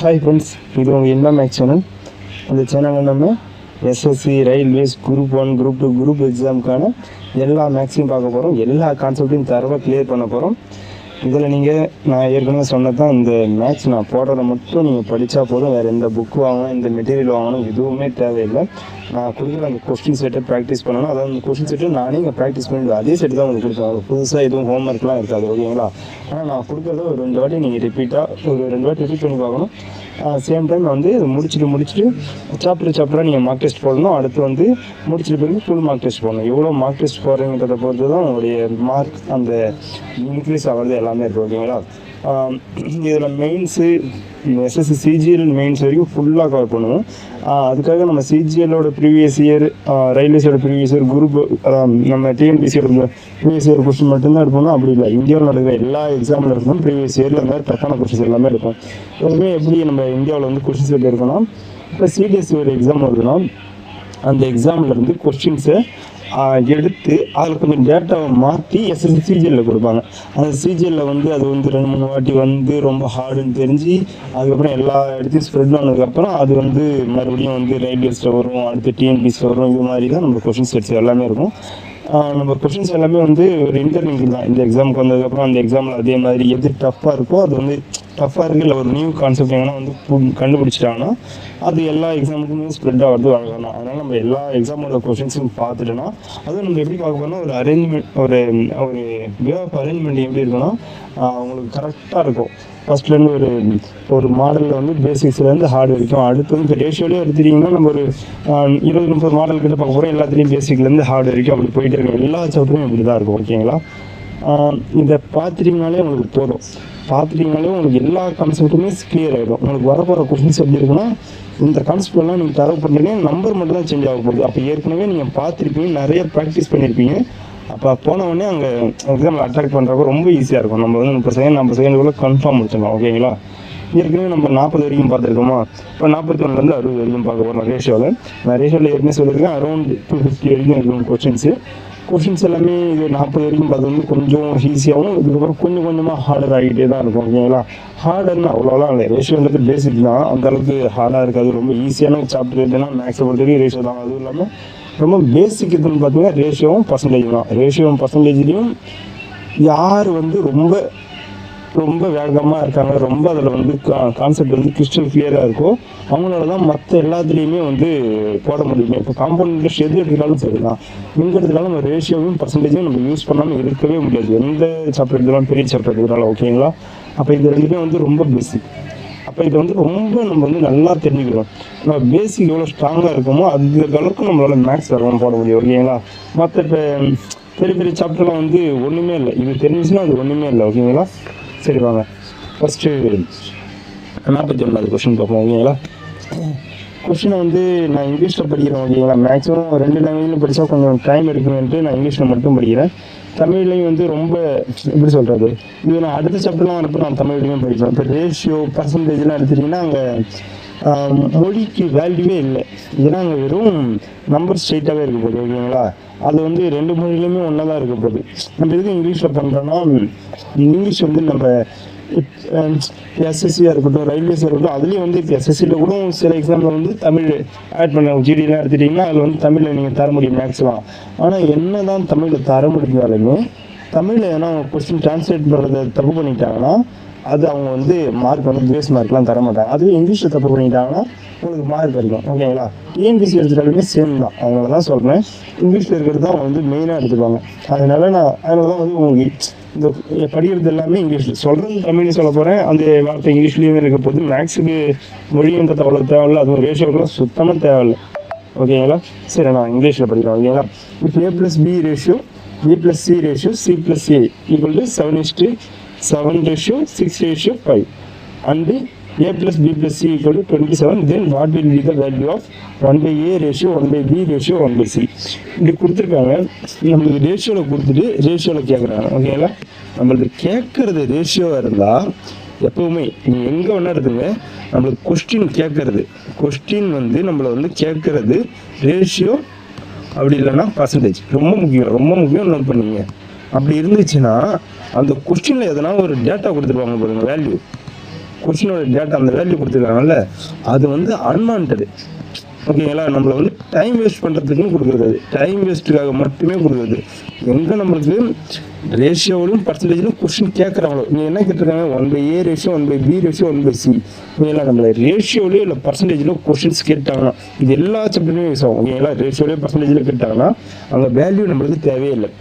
Hi friends, இது உங்கள் Inba maths channel. அந்த சேனலில் நம்ம SSC, railways, group 1, group 2, group எக்ஸாமுக்கான எல்லா மேக்ஸையும் பார்க்க போகிறோம். எல்லா கான்செப்டையும் தரவாக கிளியர் பண்ண போகிறோம். இதில் நான் ஏற்கனவே சொன்னதான், இந்த மேக்ஸ் நான் போடுறதை மட்டும் நீங்கள் படித்தா போதும். வேறு எந்த புக்கு வாங்கணும், இந்த மெட்டீரியல் வாங்கணும் எதுவுமே தேவையில்லை. நான் கொடுக்குற அந்த கொஸ்டின் செட்டை ப்ராக்டிஸ் பண்ணணும். அதாவது அந்த கொஸ்டின் செட்டை நானே இங்கே ப்ராக்டிஸ் பண்ணிவிடுவேன். அதே செட்டு தான் உங்களுக்கு கொடுப்பேன். புதுசாக எதுவும் ஹோம்ஒர்க்லாம் இருக்காது, ஓகேங்களா? ஆனால் நான் கொடுக்குறத ஒரு 2 வாட்டி நீங்கள் ஒரு 2 வாட்டி ரிப்பீட் பண்ணி பார்க்கணும். சேம் டைம் முடிச்சுட்டு சாப்டராக நீங்கள் மார்க் டெஸ்ட் போடணும். அடுத்து முடிச்சுட்டு பிறகு ஃபுல் மார்க் டெஸ்ட் போடணும். எவ்வளோ மார்க் டெஸ்ட் போடுறீங்கிறத பொறுத்து தான் உங்களுடைய மார்க் அந்த இன்க்ரீஸ் ஆகிறது எல்லாமே இருக்குது, ஓகேங்களா? இதில் மெயின்ஸு, எஸ்எஸ்சி சிஜிஎல் மெயின்ஸ் வரைக்கும் ஃபுல்லாக கவர் பண்ணுவோம். அதுக்காக நம்ம சிஜிஎல்லோட ப்ரீவியஸ் இயர், ரயில்வேஸோட ப்ரீவியஸ் இயர், குரூப் நம்ம டிஎன்பிசியோட ப்ரீவியஸ் இயர் கொஸ்டின் மட்டும்தான் எடுப்போம்னா அப்படி இல்லை. இந்தியாவில் நடக்கிற எல்லா எக்ஸாமில் இருக்கும் ப்ரீவியஸ் இயரில் அந்த மாதிரி டஃப்பான கொஸ்டின்ஸ் எல்லாமே இருக்கும். எப்பவுமே எப்படி நம்ம இந்தியாவில் கொஸ்டின்ஸ் எப்படி இருக்குன்னா, இப்போ சிடிஎஸ்சி ஒரு எக்ஸாம் வருதுன்னா அந்த எக்ஸாமில் இருந்து கொஸ்டின்ஸை எடுத்து அதில் கொஞ்சம் டேட்டாவை மாற்றி எஸ்எஸ்சி சிஜிஎல்லில் கொடுப்பாங்க. அந்த சிஜிஎல்லில் அது 2-3 வாட்டி ரொம்ப ஹார்டுன்னு தெரிஞ்சு அதுக்கப்புறம் எல்லா இடத்தையும் ஸ்ப்ரெட் ஆனதுக்கப்புறம் அது மறுபடியும் ரயில்வேஸில் வரும், அடுத்து டிஎன்பிசியில் வரும். இது மாதிரி தான் நம்ம கொஸ்டின் செட்ஸ் எல்லாமே இருக்கும். நம்ம கொஸ்டின்ஸ் எல்லாமே ஒரு இன்டர்லிங்க் தான். இந்த எக்ஸாமுக்கு வந்ததுக்கப்புறம் அந்த எக்ஸாமில் அதே மாதிரி எது டஃப்பாக இருக்கோ அது டஃப்பாக இருக்குது, இல்லை ஒரு நியூ கான்செப்ட் எங்கன்னா கண்டுபிடிச்சிட்டாங்கன்னா அது எல்லா எக்ஸாமுக்குமே ஸ்ப்ரெட் ஆகிறது வழங்கணும். அதனால் நம்ம எல்லா எக்ஸாமோட கொஸ்டின்ஸும் பார்த்துட்டோன்னா அதுவும் நம்ம எப்படி பார்க்க போனால் ஒரு அரேஞ்ச்மெண்ட், ஒரு வே ஆஃப் அரேஞ்ச்மெண்ட் எப்படி இருக்குன்னா அவங்களுக்கு கரெக்டாக இருக்கும். ஃபஸ்ட்லேருந்து ஒரு மாடலில் பேசிக்ஸ்லேருந்து ஹார்டு வரைக்கும். அடுத்து இப்போ ரேஷியோலேயே எடுத்துட்டிங்கன்னா நம்ம ஒரு 20-30 மாடல் கிட்ட பார்க்க போகிறோம். எல்லாத்துலேயும் பேசிக்லேருந்து ஹார்டு வரைக்கும் அப்படி போயிட்டு இருக்கோம். எல்லா சாப்டரும் இப்படி தான் இருக்கும், ஓகேங்களா? இதை பார்த்துட்டிங்கனாலே உங்களுக்கு போதும். பார்த்துட்டிங்கனாலே உங்களுக்கு எல்லா கான்செப்ட்டுமே கிளியர் ஆகிடும். உங்களுக்கு வரப்போகிற கொஸ்டின்ஸ் எப்படி இருக்குன்னா, இந்த கான்செப்ட்லாம் நீங்கள் தரவு பண்ணுறீங்க, நம்பர் மட்டும் தான் சேஞ்ச் ஆக போகுது. அப்போ ஏற்கனவே நீங்கள் பார்த்துருப்பீங்க, நிறைய ப்ராக்டிஸ் பண்ணியிருப்பீங்க. அப்போ போனவுடனே அங்கே எக்ஸாமில் அட்ராக்ட் பண்ணுறப்போ ரொம்ப ஈஸியாக இருக்கும். நம்ம 30 செகண்ட் 40 செகண்டுக்குள்ளே கன்ஃபார்ம் முடிச்சிடலாம், ஓகேங்களா? ஏற்கனவே நம்ம 40 வரைக்கும் பார்த்துருக்கோமா, இப்போ 41 60 வரைக்கும் பார்க்க போகிறோம் ரேஷியோவில். நான் ரேஷியோவில் ஏற்கனவே சொல்லியிருக்கேன், அரௌண்ட் 250 வரைக்கும் இருக்கும் கொஷின்ஸ் எல்லாமே. இது 40 வரைக்கும் பார்த்து கொஞ்சம் ஈஸியாகவும், இதுக்கப்புறம் கொஞ்சம் கொஞ்சமாக ஹார்டர் ஆகிட்டே தான் இருக்கும், ஓகேங்களா? ஹார்டர்னு அவ்வளோலாம் இல்லை. ரேஷியோன்றது பேசிக் தான், அந்தளவுக்கு ஹார்டாக இருக்காது. ரொம்ப ஈஸியான சாப்டர் எதுனா மேக்ஸை பொறுத்தவரைக்கும் ரேஷியோ தான். அதுவும் இல்லாமல் ரொம்ப பேசிக் இதுன்னு பார்த்தீங்கன்னா ரேஷியோவும் பர்சன்டேஜ் தான். ரேஷியோவும் பர்சன்டேஜ்லேயும் யார் ரொம்ப வேகமாக இருக்காங்க, ரொம்ப அதில் கான்செப்ட் கிறிஸ்டல் கிளியராக இருக்கும், அவங்களால தான் மற்ற எல்லாத்துலேயுமே போட முடியுமே. இப்போ காம்பவுண்ட் இன்ட்ரெஸ்ட் எது எடுத்துக்கிட்டாலும் சரி தான், எங்கே எடுத்துக்காலும் நம்ம ரேஷியோவும் பர்சன்டேஜும் நம்ம யூஸ் பண்ணாமல் இருக்கவே முடியாது. எந்த சாப்டர் எடுத்தாலும், பெரிய சாப்டர் எடுத்துக்கிட்டாலும், ஓகேங்களா? அப்போ இது ரெண்டுமே ரொம்ப பேசிக். அப்போ இது ரொம்ப நம்ம நல்லா தெரிஞ்சுக்கிறோம். நம்ம பேசிக் எவ்வளோ ஸ்ட்ராங்காக இருக்குமோ அந்த அளவுக்கு நம்மளால் மேக்ஸ் வரவும் போட முடியும், ஓகேங்களா? மற்ற இப்போ பெரிய பெரிய சாப்டர்லாம் ஒன்றுமே இல்லை. இது தெரிஞ்சுச்சுன்னா அது ஒன்றுமே இல்லை, ஓகேங்களா? சரி வாங்க, ஃபஸ்ட்டு 41வது கொஸ்டின் பார்ப்போம், ஓகேங்களா? கொஸ்டினை நான் இங்கிலீஷில் படிக்கிறேன், ஓகேங்களா? மேக்ஸிமம் 2 லாங்குவேஜில் படித்தா கொஞ்சம் டைம் எடுக்குமென்ட்டு நான் இங்கிலீஷில் மட்டும் படிக்கிறேன். தமிழ்லையும் ரொம்ப எப்படி சொல்கிறது, இது நான் அடுத்த சாப்டர்லாம் வரப்போ நான் தமிழ்லையும் படிப்பேன். இப்போ ரேஷியோ பர்சன்டேஜ்லாம் எடுத்துட்டிங்கன்னா அங்கே மொழிக்கு வேல்யூவே இல்லை. ஏன்னா அங்கே வெறும் நம்பர் ஸ்ட்ரெயிட்டாகவே இருக்க போகுது, ஓகேங்களா? அது 2 மொழியிலுமே ஒன்றா தான் இருக்க போகுது. நம்ம எதுக்கு இங்கிலீஷில் பண்ணுறோன்னா, இங்கிலீஷ் நம்ம எஸ்எஸ்சியாக இருக்கட்டும், ரயில்வேஸாக இருக்கட்டும், அதுலேயும் இப்போ எஸ்எஸ்சியில் கூட சில எக்ஸாமில் தமிழ் ஆட் பண்ண ஜிடிலாம் எடுத்துட்டிங்கன்னா அதில் தமிழில் நீங்கள் தர முடியும் மேக்ஸ்லாம். ஆனால் என்ன தான் தமிழில் தர முடிஞ்சாலுமே தமிழில் ஏன்னா அவங்க கொஸ்டின் டிரான்ஸ்லேட் பண்ணுறதை தப்பு பண்ணிட்டாங்கன்னா அது அவங்க மார்க் பேஸ் மார்க்லாம் தர மாட்டாங்க. அதுவே இங்கிலீஷில் தப்பு பண்ணிட்டாங்கன்னா உங்களுக்கு மார்க் இருக்கும், ஓகேங்களா? டிஎன்பிசி எடுத்துட்டாலுமே சேம் தான். அவங்கள தான் சொல்கிறேன், இங்கிலீஷில் இருக்கிறது தான் அவங்க மெயினாக எடுத்துப்பாங்க. அதனால தான் உங்களுக்கு இந்த படிக்கிறது எல்லாமே இங்கிலீஷில் சொல்கிறது தமிழ்னு சொல்ல போகிறேன். அந்த வார்த்தை இங்கிலீஷ்லேயுமே இருக்க போது மேக்ஸுக்கு மொழின்ற அவ்வளோ தேவையில்லை, அதுவும் ரேஷியோக்கெல்லாம் சுத்தமாக தேவையில்லை, ஓகேங்களா? சரி, நான் இங்கிலீஷில் படிக்கிறேன், ஓகேங்களா? இப்போ A+B ratio, B+C ratio, C+A = 7:7 ratio, 6:5 and A+B+C = 27. Then what will be the value of 1/A ratio, 1/B ratio, 1/C? இப்படி கொடுத்துருக்காங்க. நம்மளுக்கு ரேஷியோவில் கொடுத்துட்டு ரேஷியோவில் கேட்குறாங்க, ஓகேங்களா? நம்மளுக்கு கேட்குறது ரேஷியோவாக இருந்தால் எப்போவுமே நீங்கள் எங்கே வேணா எடுத்துங்க, நம்மளுக்கு கொஸ்டின் நம்மளை கேட்குறது ரேஷியோ, அப்படி இல்லைன்னா பர்சன்டேஜ். ரொம்ப முக்கியம் நோட் பண்ணுவீங்க. அப்படி இருந்துச்சுன்னா அந்த கொஸ்டினில் எதனா ஒரு டேட்டா கொடுத்துருவாங்க பாருங்கள், வேல்யூ. கொஸ்டினோட டேட்டா அந்த வேல்யூ கொடுத்துருக்காங்கல்ல அது வந்து அன்வான்ட். ஓகேங்களா, நம்மளை வந்து டைம் வேஸ்ட் பண்ணுறதுக்குன்னு கொடுக்குறது, டைம் வேஸ்ட்டுக்காக மட்டுமே கொடுக்குறது. எங்கே நம்மளுக்கு ரேஷியோவிலும் பர்சன்டேஜ்லையும் கொஸ்டின் கேட்குறாங்களோ, இங்கே என்ன கேட்டிருக்காங்க 1/A ratio 1/B ratio 1/C. ஓகேங்களா, நம்மளை ரேஷியோலேயோ இல்லை பர்சன்டேஜ்லையோ கொஸ்டின்ஸ் கேட்டாங்கன்னா இது எல்லா சாப்டர்லையும் யூஸ் ஆகும். ஓகேங்களா, ரேஷியோலேயோ பர்சன்டேஜில் கேட்டாங்கன்னா அங்கே வேல்யூ நம்மளுக்கு தேவையில்லை.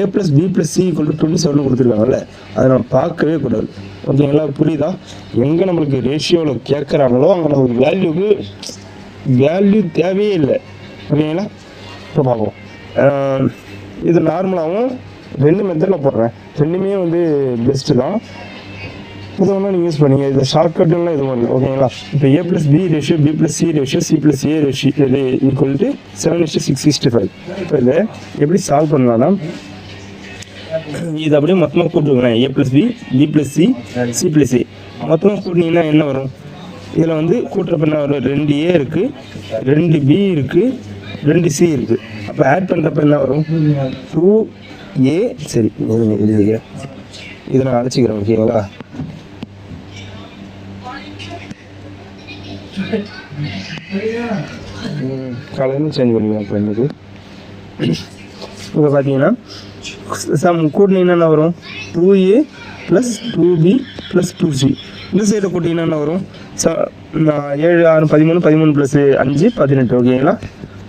A+B+C = 27 கொடுத்துருக்காங்கல்ல அதை நம்ம பார்க்கவே கூடாது. ஓகேங்களா, புரியுதா? எங்கே நம்மளுக்கு ரேஷியோவில் கேட்குறாங்களோ அங்கே நம்மளுக்கு வேல்யூ தேவையே இல்லை. ஓகேங்களா, இப்போ பார்ப்போம். இது நார்மலாகவும் 2 மெத்தடில் போடுறேன், ரெண்டுமே வந்து பெஸ்ட்டு தான். இது ஒன்றா நீங்கள் யூஸ் பண்ணிங்க, இது ஷார்ட்கட்டுலாம் இது ஒன்று. ஓகேங்களா, இப்போ A+B ratio B+C ratio C+A ratio = 7:6:65. இப்போ இதை எப்படி சால்வ் பண்ணலாம்னா இது அப்படியே மொத்தமாக கூட்டுருக்கேன். A+B B+C C+A மொத்தமாக கூட்டினீங்கன்னா என்ன வரும்? இதில் வந்து கூட்டுறப்ப என்ன வரும்? 2A இருக்குது, 2B இருக்குது, 2C இருக்குது. அப்போ ஆட் பண்ணுறப்ப என்ன வரும்? 2A. சரி, எழுதிக்கிறேன், இதை நான் அழைச்சிக்கிறேன். ஓகேங்களா, காலையில் சேஞ்ச் பண்ணிக்கலாம். இப்போ எனக்கு இப்போ பார்த்தீங்கன்னா கூட்டினீங்கன்னா என்ன வரும்? 2A + 2B + 2C. இந்த சைடில் கூட்டிங்கன்னா என்ன வரும்? 7 6 13 13 + 5 18. ஓகேங்களா,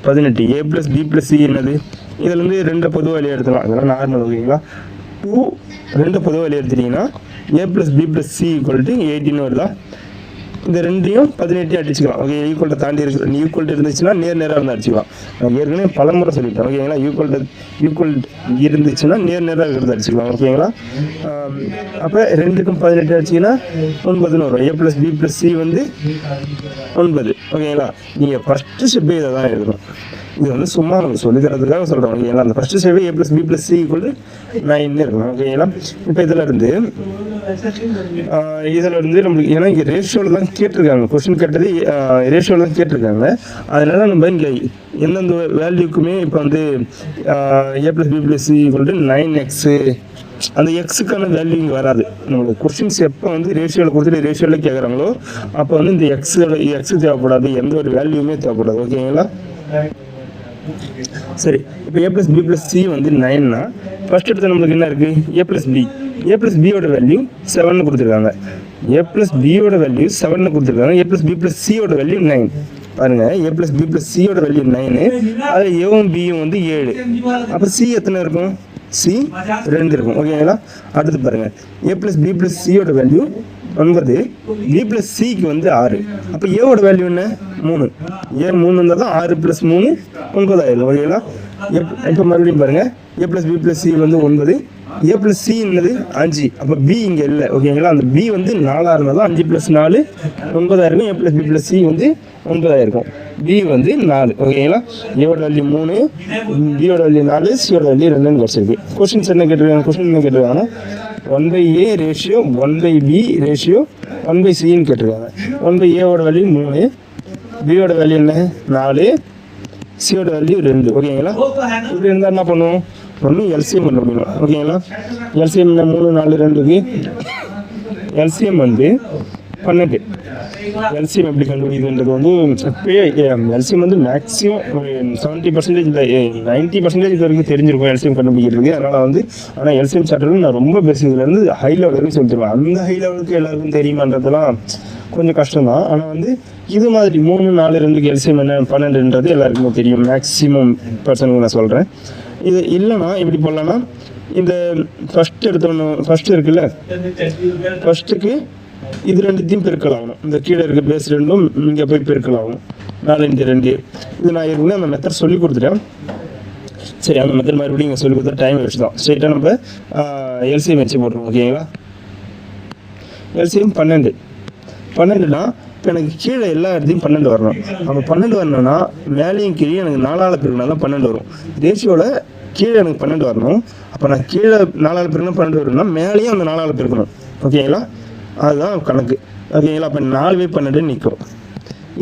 18. A+B+C என்னது? இதுலேருந்து 2 பொதுவாக வெளியே எடுத்துக்கலாம், அதெல்லாம் நார்மல். ஓகேங்களா, 2 பொதுவாக வெளியே எடுத்துட்டிங்கன்னா A+B+C = 18 வருதா? இந்த ரெண்டையும் 18 அடிச்சுக்கலாம். ஓகே, ஈக்குவல்ட்டை தாண்டி ஈக்குவல்ட்டு இருந்துச்சுன்னா நேராக இருந்தால் அடிச்சுக்கலாம். நான் ஏற்கனவே பல முறை சொல்லிட்டேன். ஓகேங்களா, ஈக்குவல் இருந்துச்சுன்னா நேராக இருக்கிறது அடிச்சுக்கலாம். ஓகேங்களா, அப்போ 2க்கும் 18 அடிச்சிங்கன்னா 9ன்னு வரும். A+B+C வந்து 9. ஓகேங்களா, நீங்கள் ஃபஸ்ட்டு ஸ்டெப்பே இதை தான் எழுதணும். இது வந்து சும்மா நம்ம சொல்லி தரதுக்காக சொல்கிறோம். ஓகேங்களா, அந்த ஃபஸ்ட்டு ஸ்டெப்பே A+B+C = 9 இருக்கணும். ஓகேங்களா, இப்போ இதில் இருந்து நம்மளுக்கு ஏன்னா இங்கே ரேஷியோவில் தான் கேட்டிருக்காங்க, கொஸ்டின் கேட்டது ரேஷியோவில் தான் கேட்டிருக்காங்க. அதனால நம்ம இங்கே எந்தெந்த வேல்யூக்குமே இப்போ வந்து A+B+C = 9x அந்த எக்ஸுக்கான வேல்யூ இங்கே வராது. நம்மளுக்கு கொஸ்டின்ஸ் எப்போ வந்து ரேஷியோவில் கொடுத்துட்டு ரேஷியோவில் கேட்குறாங்களோ அப்போ வந்து இந்த எக்ஸு தேவைப்படாது, எந்த ஒரு வேல்யூமே தேவைப்படாது. ஓகேங்களா, சரி. இப்போ A+B+C வந்து 9னா ஃபர்ஸ்ட் எடுத்து நம்மளுக்கு என்ன இருக்குது? A+B வேல்யூ 7 கொடுத்துருக்காங்க. A+B வேல்யூ 7 கொடுத்துருக்காங்க. A+B+C value 9. பாருங்க, A+B+C வேல்யூ 9, அது Aவும் Bயும் வந்து 7. அப்போ C எத்தனை இருக்கும்? C 2 இருக்கும். ஓகேங்களா, அடுத்து பாருங்க, A+B+C வேல்யூ 9, B+Cக்கு வந்து 6. அப்போ ஏவோட வேல்யூ என்ன? 3. A 3 இருந்தால் தான் 6 + 3 9 ஆயிடும். ஓகேங்களா, இப்போ மறுபடியும் பாருங்க, A+B+C வந்து 9, A+C என்னது 5. அப்போ B இங்கே இல்லை. ஓகேங்களா, அந்த B வந்து 4 இருந்தால் தான் 5 + 4 9 ஆயிருக்கும். A+B+C வந்து 9 ஆயிருக்கும். B வந்து 4. ஓகேங்களா, ஏவோட வேல்யூ 3, Bயோட வேல்யூ 4, Cயோட வேல்யூ 2ன்னு கிடச்சிருக்கு. கொஸ்டின்ஸ் என்ன கேட்டிருக்காங்கன்னா 1/A ரேஷியோ 1/B ரேஷியோ 1/Cன்னு கேட்டிருக்காங்க. 1/Aவோட வேல்யூ 3, Bயோட வேல்யூ என்ன? 4, Cயோட வேல்யூ 2. ஓகேங்களா, இப்படி இருந்தால் என்ன பண்ணுவோம்? ஒன்று எல்சிஎம் பண்ண முடியும். ஓகேங்களா, எல்சிஎம் 3 4 2க்கு எல்சிஎம் வந்து 12. எல்சிஎம் எப்படி கண்டுபிடிக்குதுன்றது வந்து இப்போயே எல்சிஎம் வந்து மேக்ஸிமம் ஒரு 70% இல்லை 90% இது வரைக்கும் தெரிஞ்சிருக்கும் எல்சிஎம் கண்டுபிடிக்கிறதுக்கு. அதனால் வந்து ஆனால் எல்சிஎம் சாப்டர் நான் ரொம்ப பேசிக்லேருந்து ஹை லெவல் வரைக்கும் சொல்லிடுவேன். அந்த ஹை லெவலுக்கு எல்லாருக்கும் தெரியுமான்றதுலாம் கொஞ்சம் கஷ்டம் தான். ஆனால் வந்து இது மாதிரி 3 4 2க்கு எல்சிஎம் என்ன 12ன்றது எல்லாருக்குமே தெரியும், மேக்ஸிமம் பர்சனுக்கு நான் சொல்கிறேன். இது இல்லைன்னா எப்படி போடலான்னா இந்த ஃபஸ்ட்டு இருக்குல்ல, ஃபஸ்ட்டுக்கு இது 2த்தையும் பெருக்கலாகணும். இந்த கீழே இருக்க பேஸ் 2ம் இங்கே போய் பெருக்கலாகணும். 4 × 2. இது நான் ஏற்கனவே அந்த மெத்தட் சொல்லி கொடுத்துட்டேன். சரி, அந்த மெத்தட் மறுபடியும் இங்கே சொல்லி கொடுத்தா டைம் வேஸ்ட் தான். ஸ்ட்ரைட்டாக நம்ம எல்சிஎம் வச்சு போட்டுருவோம். ஓகேங்களா, எல்சிஎம் 12னா இப்போ எனக்கு கீழே எல்லா இடத்தையும் 12 வரணும். அப்போ 12 வரணும்னா மேலேயும் கீழே எனக்கு 4ஆல் பெருக்கினா தான் 12 வரும். ரேஷியோவில் கீழே எனக்கு 12 வரணும். அப்போ நான் கீழே 4ஆல் பெருக்கினா 12 வரும்னா மேலேயும் அந்த 4ஆல் பெருக்கணும். ஓகேங்களா, அதுதான் கணக்கு. ஓகேங்களா, அப்போ 4/12 நிற்கும்.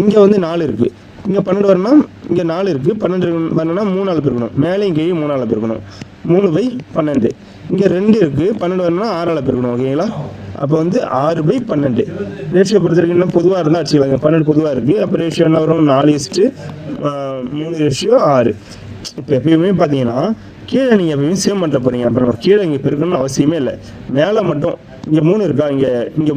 இங்கே வந்து 4 இருக்குது, இங்கே 12 வரணும், இங்கே 4 இருக்குது, 12 வரணும்னா 3ஆல் பெருக்கணும், மேலேயும் கீழே 3ஆல் பெருக்கணும். 3/12. இங்கே 2 இருக்குது, 12 வரணும்னா 6ஆல் பெருக்கணும். ஓகேங்களா? அப்போ வந்து 6/12 ரேஷியோ பொறுத்த வரைக்கும் இன்னும் பொதுவாக இருந்தால் அடிச்சுக்கலாங்க. 12 பொதுவாக இருக்குது. அப்போ ரேஷியோ என்ன வரும்? 4:3/6. இப்போ எப்பயுமே பார்த்தீங்கன்னா கீழே நீங்கள் எப்பயுமே சேவ் பண்ணுற போகிறீங்க. அப்புறம் கீழே இங்கே பெருக்கணும்னு அவசியமே இல்லை. மேலே மட்டும் இங்கே 3 இருக்கா, இங்கே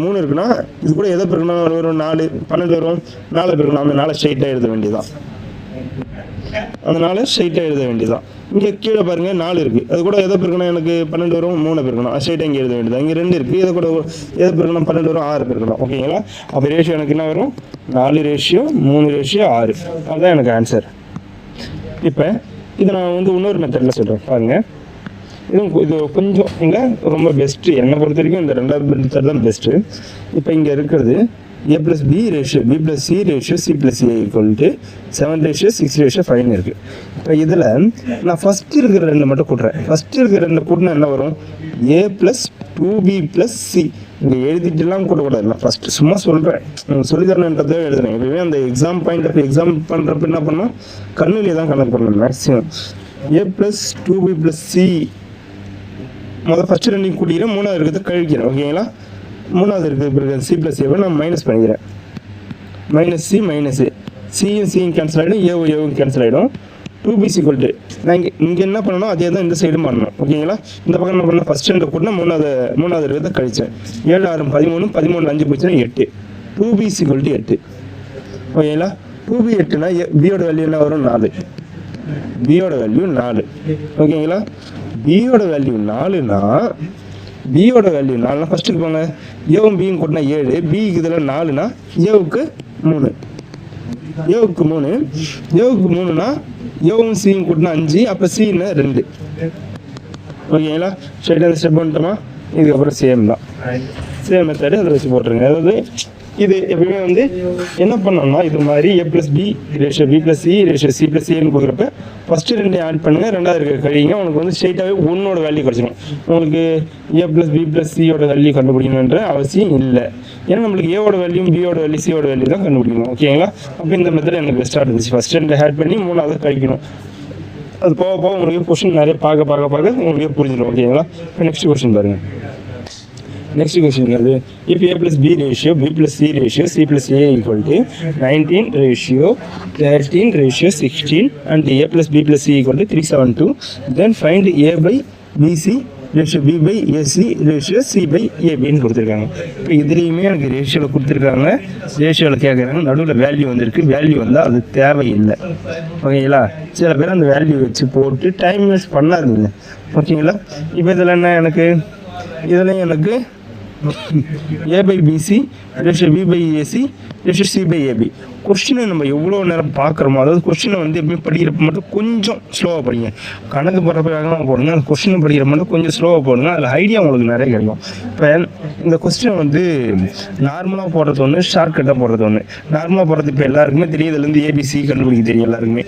3 இருக்குன்னா இது கூட எதை பெருக்கணும்? வரும் 4, 12 வரும், 4 பெருக்கணும். அந்த 4 ஸ்ட்ரைட்டாக எழுத வேண்டியதான். அதனால ஸ்ட்ரைட்டாக எழுத வேண்டியதான். இங்கே கீழே பாருங்கள் 4 இருக்குது, அது கூட எதை பெருக்கணும்? எனக்கு 12 வரும், 3 பெருக்கணும். ஸ்ட்ரைட்டாக இங்கே எழுத வேண்டியதான். இங்கே 2 இருக்குது, இதை கூட எதை பெருக்கணும்? 12 வரும், 6 பெருக்கணும். ஓகேங்களா? அப்போ ரேஷியோ எனக்கு என்ன வரும்? 4:3/6. அதுதான் எனக்கு ஆன்சர். இப்போ இதை நான் வந்து இன்னொரு மெத்தடில் சொல்கிறேன் பாருங்கள். இது கொஞ்சம் இங்கே ரொம்ப பெஸ்ட்டு, என்னை பொறுத்த வரைக்கும் இந்த 2வது மெத்தட் தான் பெஸ்ட்டு. இப்போ இங்கே இருக்கிறது A+B ratio B+C ratio C+A = 7:6:5 இருக்குது. இப்போ இதில் நான் ஃபஸ்ட்டு இருக்கிற 2 மட்டும் கூட்டுறேன். ஃபஸ்ட்டு இருக்கிற 2 கூட்டினா என்ன வரும்? A+2B+C. இங்கே எழுதிட்டுலாம் கூட்டக்கூடாது. நான் ஃபஸ்ட்டு சும்மா சொல்கிறேன், சொல்லித்தரணுன்றதை எழுதுறேன். எப்பவுமே அந்த எக்ஸாம் பண்ணுறப்ப என்ன பண்ணணும்? கண்ணுலேயே தான் கணக்கு பண்ணணும் மேக்ஸிமம். A+2B+C முதல் ஃபஸ்ட்டு 2 கூட்டிக்கிறேன், 3வது இருக்கிறத கழிக்கிறேன். ஓகேங்களா? 3வது இருக்கிற C+A நான் மைனஸ் பண்ணிக்கிறேன். -C -A, சியும் கேன்சல் ஆகிடும், ஏவும் கேன்சல் ஆகிடும். 2B = நான் இங்கே என்ன பண்ணணும் அதே தான் இந்த சைடும் பண்ணணும். ஓகேங்களா? இந்த பக்கம் என்ன பண்ணணும்? ஃபஸ்ட்டு 2 கூட்டினா 3வது இருக்கிறத கழிச்சேன். 7 6 13, 13 5 போச்சுன்னா 8. 2B = 8. ஓகேங்களா? 2B 8னா பியோட வேல்யூ என்ன வரும்? 4. பியோட வேல்யூ 4. ஓகேங்களா? பியோட வேல்யூ 4னா ஃபஸ்ட்டுக்கு போங்க. ஏவும் பியும் கூட்டினா 7, பிக்கு இதில் 4னா ஏவுக்கு 3. ஏவுக்கு 3னா ஏவும் சியும் கூட்டினா 5, அப்போ சின்னா 2. ஓகேங்களா? ஸ்ட்ரைட்டாக ஸ்டெப் பண்ணிட்டோமா? இதுக்கப்புறம் சேம் தான், சேம் மெத்தடு அதை வச்சு போட்டுருங்க. அதாவது இது எப்பவுமே வந்து என்ன பண்ணோம்னா இது மாதிரி A+B ரேஷியோ B+C ரேஷியோ C+Aன்னு கொடுக்குறப்ப ஃபஸ்ட்டு 2 ஆட் பண்ணுங்கள், 2வது இருக்க கழிங்க. உனக்கு வந்து ஸ்ட்ரெயிட்டாகவே 1ஓட வேல்யூ கிடச்சிடும். உங்களுக்கு A+B+Cயோட வேல்யூ கண்டுபிடிக்கணுன்ற அவசியம் இல்லை. ஏன்னா நம்மளுக்கு ஏவோட வேல்யூ பியோட வேல்யூ சியோட வேல்யூ தான் கண்டுபிடிக்கணும். ஓகேங்களா? அப்போ இந்த மெத்தட் எனக்கு பெஸ்ட்டாக இருந்துச்சு. ஃபஸ்ட்டு 2 ஆட் பண்ணி 3வது கழிக்கணும். அது போக உங்களுக்கு கொஸ்டின் நிறைய பார்க்க உங்களுக்கு புரிஞ்சிடும். ஓகேங்களா? இப்போ நெக்ஸ்ட் கொஸ்டின் பாருங்கள். Next question is, if A+B ratio, B+C ratio, C+A = 19:13:16 and A+B+C = 372, then find A/BC ratio, B/AC ratio, C/AB கொடுத்துருக்காங்க. இப்போ இதுலேயுமே எனக்கு ரேஷியோவில் கொடுத்துருக்காங்க, ரேஷியோவில் கேட்குறாங்க, நடுவில் வேல்யூ வந்திருக்கு. வேல்யூ வந்தால் அது தேவையில்லை. ஓகேங்களா? சில பேர் அந்த வேல்யூ வச்சு போட்டு டைம் வேஸ்ட் பண்ணாதீங்க. ஓகேங்களா? இப்போ இதில் என்ன எனக்கு A/BC ratio B/AC ratio C/AB. கொஸ்டினை நம்ம எவ்வளோ நேரம் பார்க்குறோமோ, அதாவது கொஸ்டினை வந்து எப்பவுமே படிக்கிறப்ப மட்டும் கொஞ்சம் ஸ்லோவாக படிங்க. கணக்கு போடுறப்ப வேகமாக போடுங்க, அந்த கொஸ்டினை படிக்கிற மட்டும் கொஞ்சம் ஸ்லோவாக போடுங்க. அதில் ஐடியா உங்களுக்கு நிறைய கிடைக்கும். இப்போ இந்த கொஸ்டினை வந்து நார்மலாக போடுறது ஒன்று, ஷார்ட்கட்டாக போடுறது ஒன்று. நார்மலாக போடுறது இப்போ எல்லாருக்குமே தெரியும். இதுலேருந்து ABC கண்டுபிடிக்க தெரியும் எல்லாருக்குமே.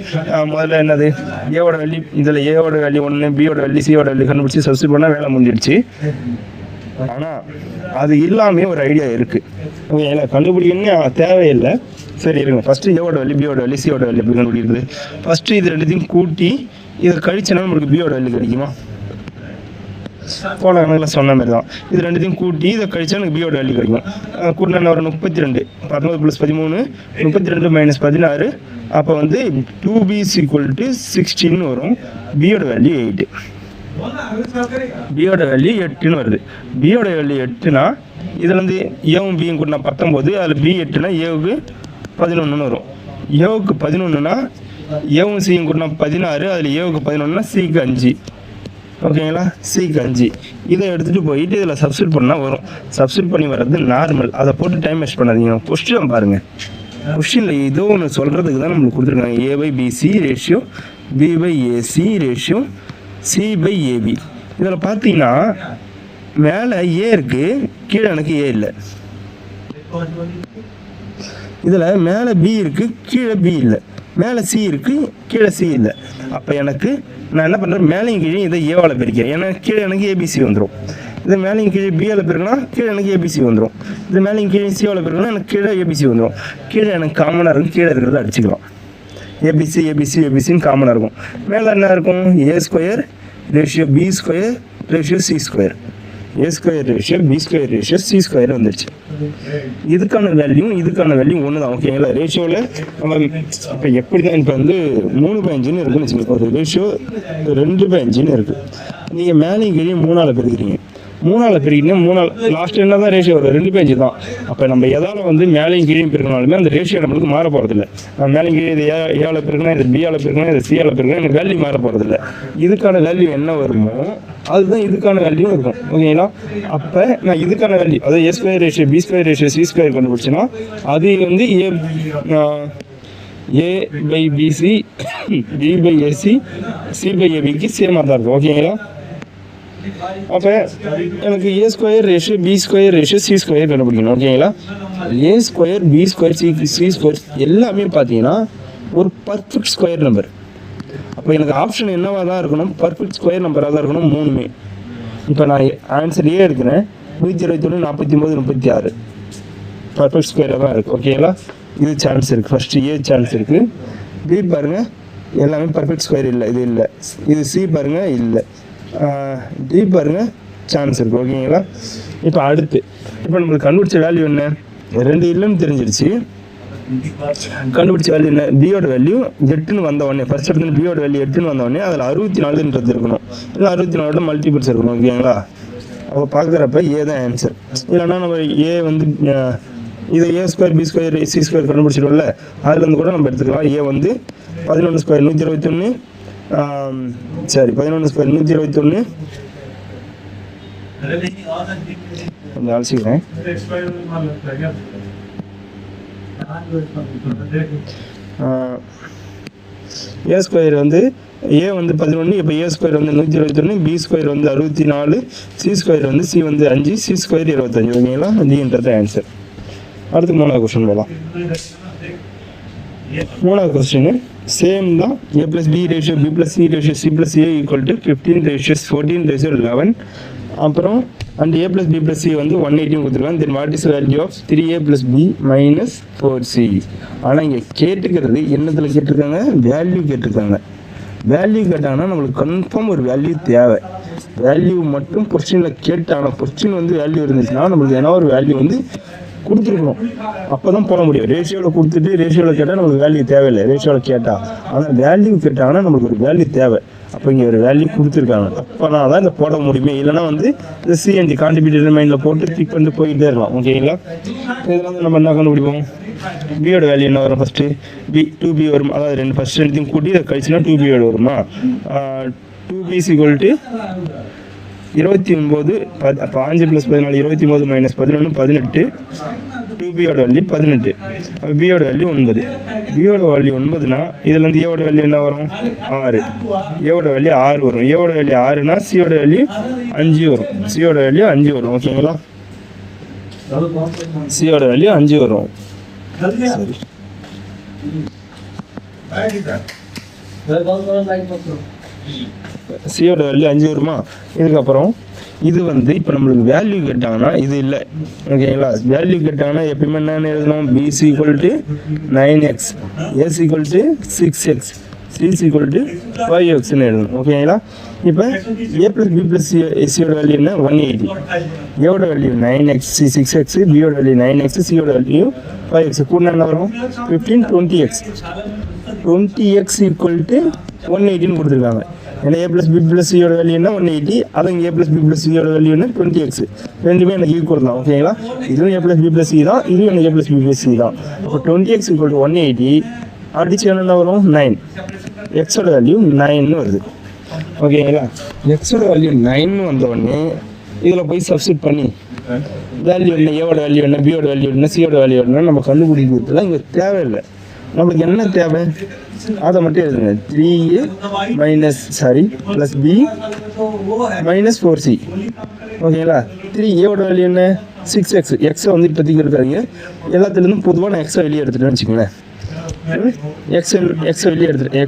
முதல்ல என்னது ஏவோட வேல்யூ, இதில் ஏவோட வேல்யூ 1, பியோட வேல்யூ சியோட வேல்யூ கண்டுபிடிச்சி சப்ஸ்டிட் பண்ணால் வேலை முடிஞ்சிடுச்சு. ஆனால் அது இல்லாமல் ஒரு ஐடியா இருக்குது. ஓகேங்களா? கண்டுபிடிக்கணும்னு தேவையில்லை. சரி இருங்க, ஃபஸ்ட்டு ஏவோட வேல்யூ பியோட வேல்யூ சியோட வேல்யூ எப்படி கண்டுபிடிக்கிறது? ஃபஸ்ட்டு இது 2த்தையும் கூட்டி இதை கழிச்சனா நம்மளுக்கு பியோட வேல்யூ கிடைக்குமா? போன கணக்கில் சொன்ன மாதிரி தான். இது 2த்தையும் கூட்டி இதை கழிச்சா எனக்கு பியோட வேல்யூ கிடைக்கும். கூட்டினா என்ன வரும்? 32. 19 + 13 32 - 16. அப்போ வந்து 2B = 16 வரும். பியோட வேல்யூ 8. பியோட வேல்யூ 8ன்னு வருது. பியோட வேல்யூ 8னா இதில் வந்து ஏவும் பியும் கூட்டினா 19, அதில் B 8னா ஏவுக்கு 11ன்னு வரும். ஏவுக்கு 11னா ஏவும் சியும் கூட்டினா 16, அதில் ஏவுக்கு 11னா சிக்கு 5. ஓகேங்களா? சிக்கு 5. இதை எடுத்துகிட்டு போயிட்டு இதில் சப்ஸ்டிட் பண்ணால் வரும். சப்ஸ்டிட் பண்ணி வர்றது நார்மல். அதை போட்டு டைம் வேஸ்ட் பண்ணாதீங்க. கொஸ்டின் பாருங்கள். கொஸ்டினில் ஏதோ ஒன்று சொல்கிறதுக்கு தான் நம்மளுக்கு கொடுத்துருக்காங்க. A/BC ratio, B/AC ratio, C/AB. இதில் பார்த்தீங்கன்னா மேலே ஏ இருக்குது, கீழே எனக்கு ஏ இல்லை. இதில் மேலே B இருக்குது, கீழே B இல்லை. மேலே C இருக்குது, கீழே C இல்லை. அப்போ எனக்கு நான் என்ன பண்ணுறேன்? மேலேயும் கீழே இதை ஏவால் பிரிக்கிறேன். ஏன்னா கீழே எனக்கு ABC வந்துடும். இது மேலேயும் கீழே பியால் பிரிக்கணும்னா கீழே எனக்கு ABC வந்துடும். இது மேலேயும் கீழே சியால் பிரிக்கணும்னா எனக்கு கீழே ABC வந்துடும். கீழே எனக்கு காமனாக இருக்கும், கீழே இருக்கிறத அடிச்சுக்கலாம். ABC ABCன்னு காமனாக இருக்கும். மேலே என்ன இருக்கும்? A² ratio B square ratio C square. A square ratio B square ratio C square வந்துடுச்சு. இதுக்கான வேல்யூ ஒன்று தான். ஓகேங்களா? ரேஷியோவில் நம்ம இப்போ எப்படி தான் இப்போ வந்து 3/5 இருக்குன்னு வச்சுக்கோங்க. ஒரு ரேஷியோ 2/5 இருக்குது. நீங்கள் மேலேயும் கீழே 3ஆல் பெருக்கிறீங்க. 3ஆல் பெருக்கிட்டீங்கன்னா 3ஆல் லாஸ்ட் என்ன தான் ரேஷியோ வரும்? 2/5 தான். அப்போ நம்ம எதால் வந்து மேலேயும் கீழே பெருக்கினாலுமே அந்த ரேஷியோ நம்மளுக்கு மாற போகிறதில்ல. மேலேயும் கீழே இது ஏஆல் பெருக்கணும், இது பிஆல் பெருக்கணும், இது சிஆல் பெருக்கணும், எனக்கு வேல்யூ மாற போகிறதில்ல. இதுக்கான வேல்யூ என்ன வருமோ அதுதான் இதுக்கான வேல்யூ இருக்கும். ஓகேங்களா? அப்போ நான் இதுக்கான வேல்யூ அதாவது A square ratio B square ratio C square கண்டுபிடிச்சேன்னா அது வந்து A/BC B/AC C/ABக்கு சேமாக தான் இருக்கும். ஓகேங்களா? அப்போ எனக்கு A square ratio B square ratio C square கண்டுபிடிக்கணும். ஓகேங்களா? A square B square C square எல்லாமே பார்த்தீங்கன்னா ஒரு பர்ஃபெக்ட் ஸ்கொயர் நம்பர். அப்போ எனக்கு ஆப்ஷன் என்னவாக தான் இருக்கணும்? பர்ஃபெக்ட் ஸ்கொயர் நம்பராக தான் இருக்கணும் மூணுமே. இப்போ நான் ஆன்சர் ஏ எடுக்கிறேன். 121 49 36 பர்ஃபெக்ட் ஸ்கொயராக தான் இருக்குது. ஓகேங்களா? இது சான்ஸ் இருக்குது. ஃபஸ்ட்டு ஏ சான்ஸ் இருக்குது. பி பாருங்கள் எல்லாமே பர்ஃபெக்ட் ஸ்கொயர் இல்லை, இது இல்லை. இது சி பாருங்கள் இல்லை. டி பாருங்கள் சான்ஸ் இருக்குது. ஓகேங்களா? இப்போ அடுத்து இப்போ நம்மளுக்கு கண்டுபிடிச்ச வேல்யூ என்ன? 2 இல்லைன்னு தெரிஞ்சிருச்சு. கண்டுபிடிச்ச வேல்யூ என்ன? பியோட வேல்யூ 8ன்னு வந்த உடனே ஃபர்ஸ்ட் இடத்துல பியோட வேல்யூ 8ன்னு வந்த உடனே அதில் 64ன்றது இருக்கணும். இல்லை 64 மல்டிபிள்ஸ் இருக்கணும். ஓகேங்களா? அப்போ பார்க்குறப்ப ஏ தான் ஆன்சர். இல்லைன்னா நம்ம ஏ வந்து இது A square B square C square கண்டுபிடிச்சிடும்ல, அதுலேருந்து கூட நம்ம எடுத்துக்கலாம். ஏ வந்து 11 ஸ்கொயர் 121 11 ஸ்கொயர் 121 கொஞ்சம் அழைச்சிக்கிறேன். ஏ ஸ்கொயர் வந்து ஏ வந்து 11, இப்போ ஏ ஸ்கொயர் வந்து 121, பி ஸ்கொயர் வந்து 64, சி ஸ்கொயர் வந்து சி வந்து 5, சி ஸ்கொயர் 25. ஓகேங்களா? டின்றது ஆன்சர். அடுத்து 3வது கொஸ்டின் போகலாம். 3வது கொஸ்டின் சேம் தான். A + B ratio B + C ratio C + A = 15:14:11. அப்புறம் அண்ட் A + B + C வந்து 180 கொடுத்துருக்காங்க. Then what is value of 3A + B - 4C? ஆனால் இங்கே கேட்டுக்கிறது என்னத்தில் கேட்டிருக்காங்க? வேல்யூ கேட்டிருக்காங்க. வேல்யூ கேட்டாங்கன்னா நம்மளுக்கு கன்ஃபார்ம் ஒரு வேல்யூ தேவை. வேல்யூ மட்டும் கொஸ்டினில் கேட்டாங்கன்னா கொஸ்டின் வந்து வேல்யூ இருந்துச்சுன்னா நம்மளுக்கு ஏன்னா ஒரு வேல்யூ வந்து கொடுத்துருக்கணும். அப்போ தான் போட முடியும். ரேஷியோவில் கொடுத்துட்டு ரேஷியோவில் கேட்டால் நம்மளுக்கு வேல்யூ தேவையில்லை. ரேஷியோவில் கேட்டால் ஆனால் வேல்யூ கேட்டாங்கன்னா நம்மளுக்கு ஒரு வேல்யூ தேவை. அப்போ இங்கே ஒரு வேல்யூ கொடுத்துருக்காங்க. அப்போனா தான் இந்த போட முடியுமே. இல்லைனா வந்து இந்த சிஎன்டி கான்ட்ரிபியூட்டர் மைண்டில் போட்டு கிளிக் பண்ணிட்டு போயிட்டே இருக்கலாம். ஓகேங்களா? இதில் வந்து நம்ம என்ன கண்டுபிடிப்போம்? பியோட வேல்யூ என்ன வரும்? ஃபஸ்ட்டு பி 2B வரும். அதாவது ஃபஸ்ட் ரெண்டுத்தையும் கூட்டி அதை கழிச்சுன்னா 2Bயோட வருமா? 2B = 29 அப்போ 5 + 14 29 - 11 18. 2Bயோட வேல்யூ 18. அப்போ பியோட வேல்யூ 9. பியோட வேல்யூ 9னா இதுலேருந்து ஏவோட வேல்யூ என்ன வரும்? 6. ஏவோட வேல்யூ 6 வரும். ஏவோட வேல்யூ 6னா சியோட வேல்யூ 5 வரும். சியோட வேல்யூ 5 வரும். ஓகேங்களா? சியோட வேல்யூ 5 வரும். சரி. சியோட வேல்யூ 5 வருமா? இதுக்கப்புறம் இது வந்து இப்போ நம்மளுக்கு வேல்யூ கேட்டாங்கன்னா இது இல்லை. ஓகேங்களா? வேல்யூ கேட்டாங்கன்னா எப்பயுமே என்னென்னு எழுதணும்? B = 9x, A = 6x, C = 5xன்னு எழுதணும். ஓகேங்களா? இப்போ A + B + Cயோட வேல்யூ என்ன? 180. ஏவோட வேல்யூ 9x, C 6x, பியோட வேல்யூ 9x, சியோட வேல்யூ 5x. கூட என்ன வரும்? 15 20x. 20x = 180ன்னு கொடுத்துருக்காங்க. ஏன்னா A + B + Cயோட வேல்யூ என்ன? 180. அது இங்கே A + B + Cயோட வேல்யூ என்ன? 20x. ரெண்டுமே எனக்கு ஈக்குவல் தான். ஓகேங்களா? இதுவும் A + B + C தான், இதுவும் எனக்கு A + B + C தான். அப்போ 20x = 180 அடிச்சு என்ன வரும்? 9. எக்ஸோட வேல்யூ 9ன்னு வருது. ஓகேங்களா? எக்ஸோட வேல்யூ 9ன்னு வந்த உடனே இதில் போய் சப்ஸ்டிட் பண்ணி வேல்யூ என்ன? ஏவோட வேல்யூ என்ன? பியோட வேல்யூ என்ன? சியோட வேல்யூ என்ன? நம்ம கண்டுபிடிக்கிறதுலாம் இங்கே தேவையில்லை. நம்மளுக்கு என்ன தேவை? அதை மட்டும் எழுதுங்க. 3A + B - 4C. ஓகேங்களா? 3Aவோட வேல்யூ என்ன? 6x. எக்ஸை வந்து இப்போதைக்கு இருக்காதிங்க. எல்லாத்துலேருந்தும் பொதுவாக நான் எக்ஸை வெளியே எடுத்துட்டேன்னு வச்சுக்கோங்களேன். எக்ஸை வெளியே எடுத்துட்டு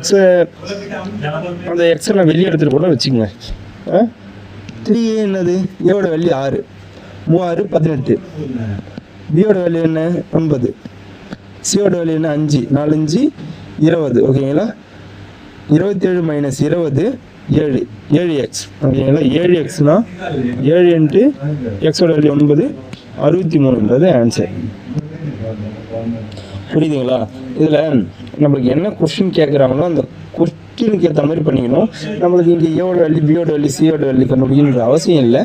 அந்த எக்ஸை நான் வெளியே எடுத்துகிட்டு கூட வச்சுக்கோங்க. 3A என்னது? ஏவோட வேல்யூ 6. 3 6 18. பியோட வேல்யூ என்ன? 9. சியோட வேல்யூ என்ன? 5. 4 5 20. ஓகேங்களா? 27 - 20 7 7x ஓகேங்களா. 7xனா 7 இன்ட்டு எக்ஸோட வேல்யூ 9 63ன்றது ஆன்சர். புரியுதுங்களா? இதில் நம்மளுக்கு என்ன கொஸ்டின் கேட்குறாங்களோ அந்த கொஸ்டினுக்கு ஏற்ற மாதிரி பண்ணிக்கணும். நம்மளுக்கு இங்கே ஏவோட வேல்யூ பியோட வேல்யூ சியோட வேல்யூ கண்டுபிடிக்கணுன்ற அவசியம் இல்லை.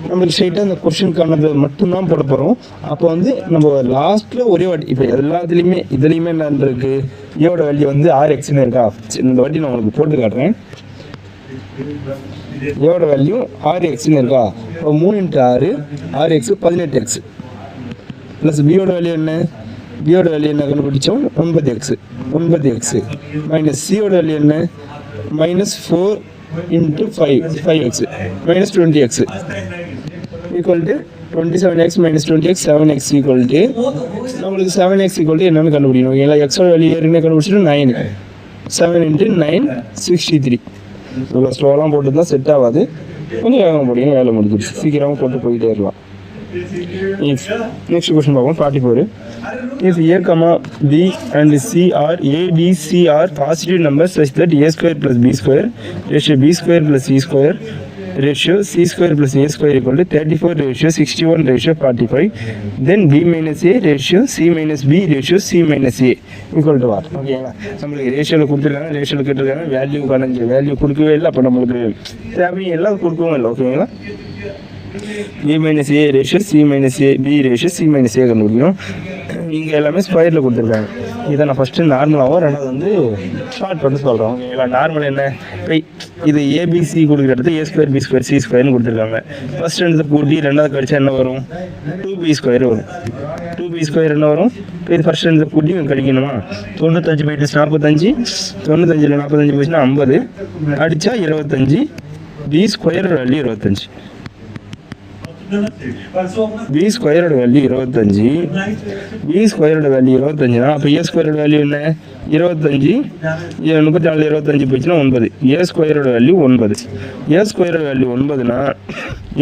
நம்மளுக்கு ஸ்ட்ரைட்டாக அந்த கொஸ்டினுக்கானது மட்டும்தான் போட போகிறோம். அப்போ வந்து நம்ம லாஸ்ட்டில் ஒரே வாட்டி இப்போ எல்லாத்துலேயுமே இதுலேயுமே என்ன இருக்குது, ஏவோட வேல்யூ வந்து 6xன்னு இருக்கா. இந்த வாட்டி நான் உங்களுக்கு போட்டு காட்டுறேன். ஏவோட வேல்யூ 6xன்னு இருக்கா. இப்போ 3 × 6 6x 18x ப்ளஸ் பியோட வேல்யூ என்ன, பியோட வேல்யூ என்ன கண்டுபிடிச்சோம் 9x மைனஸ் சியோட வேல்யூ என்ன -4 × 5x minus 20x equal to 27x minus 20x 7x equal to நம்மளுக்கு 7x equal to என்னன்னு கண்டுபிடிக்கணும். ஓகேங்களா. எக்ஸோட வேல்யூ ஏற்கனவே கண்டுபிடிச்சிட்டு 9 7 × 9 63. இவ்வளோ ஸ்லோலாம் போட்டு தான் செட் ஆகாது. கொஞ்சம் வேகமாக போட்டிங்கன்னா வேலை முடிஞ்சிடுச்சு. சீக்கிரமாக போட்டு போயிட்டே இருக்கலாம். Next question பார்ப்போம். 44. If a, b and c are a, b, c are positive numbers such that a square plus b square ratio b square plus c square ratio c square plus a square equal to 34 ratio 61 ratio 45, then b minus a ratio c minus b ratio c minus a equal to what? ஓகேங்களா. நம்மளுக்கு ரேஷியோவில் கொடுத்துருக்காங்க, ரேஷியோவில் கேட்டிருக்காங்க, value கொடுக்கவே இல்லை. அப்போ நம்மளுக்கு தேவையெல்லாம் கொடுக்கவும் இல்லை. ஓகேங்களா. b minus a ratio c minus a b ratio c minus a கண்டுபிடிக்கணும். இங்கே எல்லாமே ஸ்கொயரில் கொடுத்துருக்காங்க. இதை நான் ஃபஸ்ட்டு நார்மலாகவும் ரெண்டாவது வந்து ஷார்ட் பண்ணி சொல்கிறோம். ஓகேங்களா. நார்மல் என்ன, இப்போ இது ஏபிசி கொடுக்குற இடத்துல a square b square c ஸ்கொயர்னு கொடுத்துருக்காங்க. ஃபஸ்ட் ரெண்டு கூட்டி ரெண்டாவது கழிச்சா என்ன வரும் 2b ஸ்கொயர் வரும். 2b ஸ்கொயர் என்ன வரும், இப்போ இது ஃபஸ்ட் ரெண்டு கூட்டி கழிக்கணுமா 95 போயிட்டு 45 95 45 போச்சுன்னா 50 அடித்தா 25 b ஸ்கொயர் வேல்யூ 25 b ஸ்கொயரோட வேல்யூ 25 b ஸ்கொயரோட வேல்யூ 25னா அப்போ a ஸ்கொயரோட வேல்யூ என்ன 25 34 25 போச்சுன்னா 9 a ஸ்கொயரோட வேல்யூ 9 a ஸ்கொயரோட வேல்யூ 9னா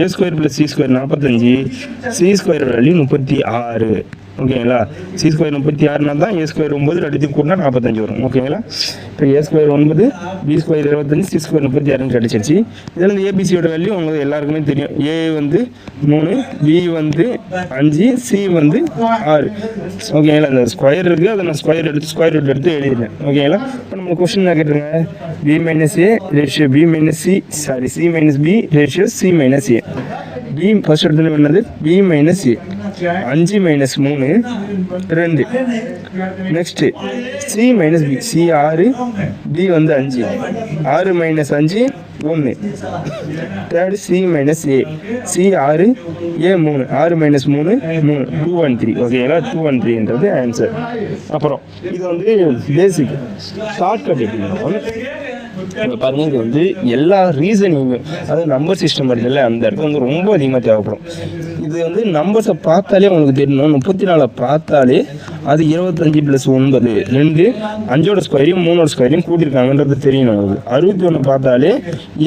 a square plus c square 45 c ஸ்கொயரோட வேல்யூ 36. ஓகேங்களா. சி ஸ்கொயர் 36னா தான் a ஸ்கொயர் 9 அடுத்து கூட்டினா 45 வரும். ஓகேங்களா. இப்போ a square 9 b square 25 c square 36ன்னு கிடச்சிருச்சு. இதில் இந்த ஏபிசியோட வேல்யூ உங்களுக்கு எல்லாருக்குமே தெரியும். a வந்து 3 b வந்து 5 c வந்து 6. ஓகேங்களா. இந்த ஸ்கொயர் இருக்குது, அதை நான் ஸ்கொயர் ரூட் எடுத்து எழுதிட்டேன். ஓகேங்களா. இப்போ நம்ம கொஸ்டின் கேட்டுருங்க b minus a ratio b minus c minus b ratio c minus a. b first எடுத்து என்னது b minus a 5 minus 3 2. Next C minus B, C 6 B வந்து 5 6 minus 5 1. Third C minus A, C 6 A 3 6 minus 3 3 213. ஓகேங்களா. 213ன்றது answer. அப்புறம் இது வந்து பேசிக் shortcut எப்படி பாருங்க. இது வந்து எல்லா ரீசனிங் அதாவது நம்பர் சிஸ்டம் வருதுல்ல அந்த இடத்துல வந்து ரொம்ப அதிகமாக தேவைப்படும். இது வந்து நம்பர்ஸை பார்த்தாலே உங்களுக்கு தெரியணும். 34 பார்த்தாலே அது 25 + 9 2 5ஓட ஸ்கொயரையும் 3ஓட ஸ்கொயரையும் கூட்டியிருக்காங்கன்றது தெரியணும். உங்களுக்கு 61 பார்த்தாலே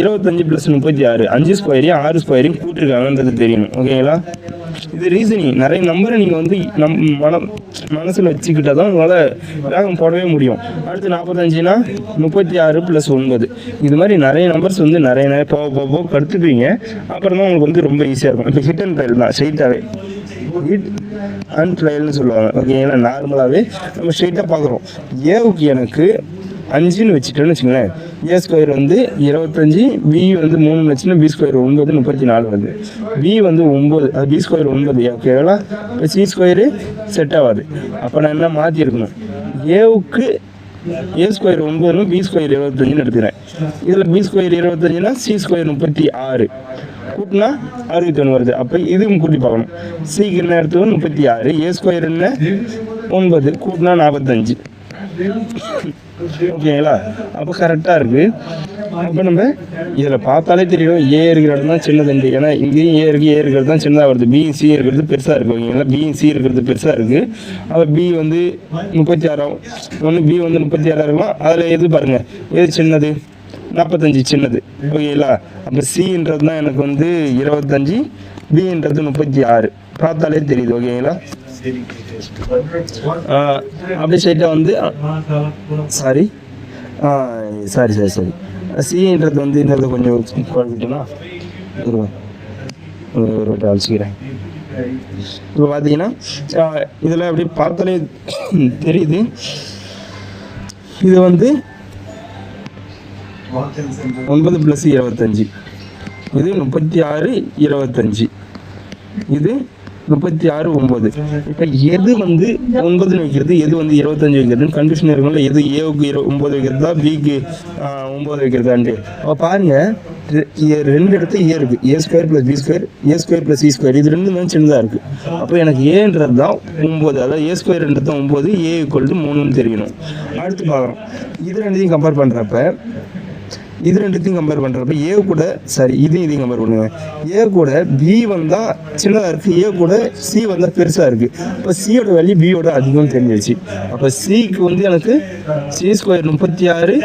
25 + 36 5 ஸ்கொயரையும் 6 ஸ்கொயரையும் கூட்டியிருக்காங்கன்றது தெரியணும். ஓகேங்களா. இது ரீசனிங். நிறைய நம்பரை நீங்கள் வந்து மனசில் வச்சுக்கிட்டா தான் உங்களால் வேகம் போடவே முடியும். அடுத்து 45னா 36 + 9 இது மாதிரி நிறைய நம்பர்ஸ் வந்து நிறைய போக கற்றுப்பீங்க. அப்புறம் தான் உங்களுக்கு வந்து ரொம்ப ஈஸியாக இருக்கும். இப்போ ஹிட் அண்ட் ட்ரையல் தான் ஸ்ட்ரைட்டாகவே ஹிட் அண்ட் ட்ரையல்னு சொல்லுவாங்க. ஓகேங்களா. நார்மலாகவே நம்ம ஸ்ட்ரைட்டாக பார்க்குறோம். ஏவுக்கு எனக்கு 5ன்னு வச்சுட்டோன்னு வச்சுங்களேன். ஏ ஸ்கொயர் வந்து 25 பி வந்து 3 வச்சுன்னா பி ஸ்கொயர் 9 34 வருது. பி வந்து 9 அது பி ஸ்கொயர் 9. ஓகேங்களா. இப்போ சி ஸ்கொயரு செட் ஆகாது. அப்போ நான் என்ன மாற்றிருக்கணும், ஏவுக்கு ஏ ஸ்கொயர் 9 பி ஸ்கொயர் 25ன்னு எடுத்துக்கிறேன். இதில் பி ஸ்கொயர் 25னா சி ஸ்கொயர் 36 கூட்டினா 61 வருது. அப்போ இதுவும் கூட்டி பார்க்கணும். சிக்கு என்ன எடுத்துக்கணும் 36 ஏ ஸ்கொயர் என்ன 9 கூட்டினா 45. ஓகேங்களா. அப்போ கரெக்டாக இருக்குது. அப்போ நம்ம இதில் பார்த்தாலே தெரியும் ஏ இருக்கிற இடம் தான் சின்னதுண்டு. ஏன்னா இங்கேயும் ஏ இருக்கிறது தான் சின்னதாக வருது. பி சி இருக்கிறது பெருசாக இருக்குது. ஓகேங்களா. பி சி இருக்கிறது பெருசாக இருக்குது. அப்போ பி வந்து 36 ஒன்று பி வந்து 36 இருக்கலாம். அதில் எது பாருங்கள் எது சின்னது 45 சின்னது. ஓகேங்களா. அப்போ சின்றது தான் எனக்கு வந்து 25 பின்றது 36 பார்த்தாலே தெரியுது. ஓகேங்களா. அப்படியே ஸ்ட்ரைட்டாக வந்து சாரி சின்றது வந்து என்னது கொஞ்சம் குழப்பிட்டோம்னா ஒரு அழிச்சிக்கிறேன். இப்போ பார்த்தீங்கன்னா இதில் அப்படி பார்த்தாலே தெரியுது, இது வந்து 9 + 25, இது 36 25, இது 36 9. இப்போ எது வந்து 9 வைக்கிறது, எது வந்து 25 வைக்கிறதுன்னு கன்ஃபியூஷன் இருக்கும்ல. எது ஏவுக்கு 9 வைக்கிறதா, பிக்கு 9 வைக்கிறதான்ட்டு. அப்போ பாருங்க, ரெண்டு இடத்துல ஏ இருக்கு, A² + B², A² + C². இது ரெண்டும் தான் சின்னதாக இருக்கு. அப்போ எனக்கு ஏன்றது தான் 9, அதாவது A² தான் 9, A = 3ன்னு தெரியணும். அடுத்து பார்க்குறோம், இது ரெண்டுத்தையும் கம்பேர் பண்ணுறப்ப ஏ கூட இதையும் கம்பேர் பண்ணுவேன். ஏ கூட பி வந்தால் சின்னதாக இருக்குது, ஏ கூட சி வந்தால் பெருசாக இருக்குது. இப்போ சியோட வேல்யூ பியோட அதிகம்னு தெரிஞ்சிருச்சு. அப்போ சிக்கு வந்து எனக்கு C² 36,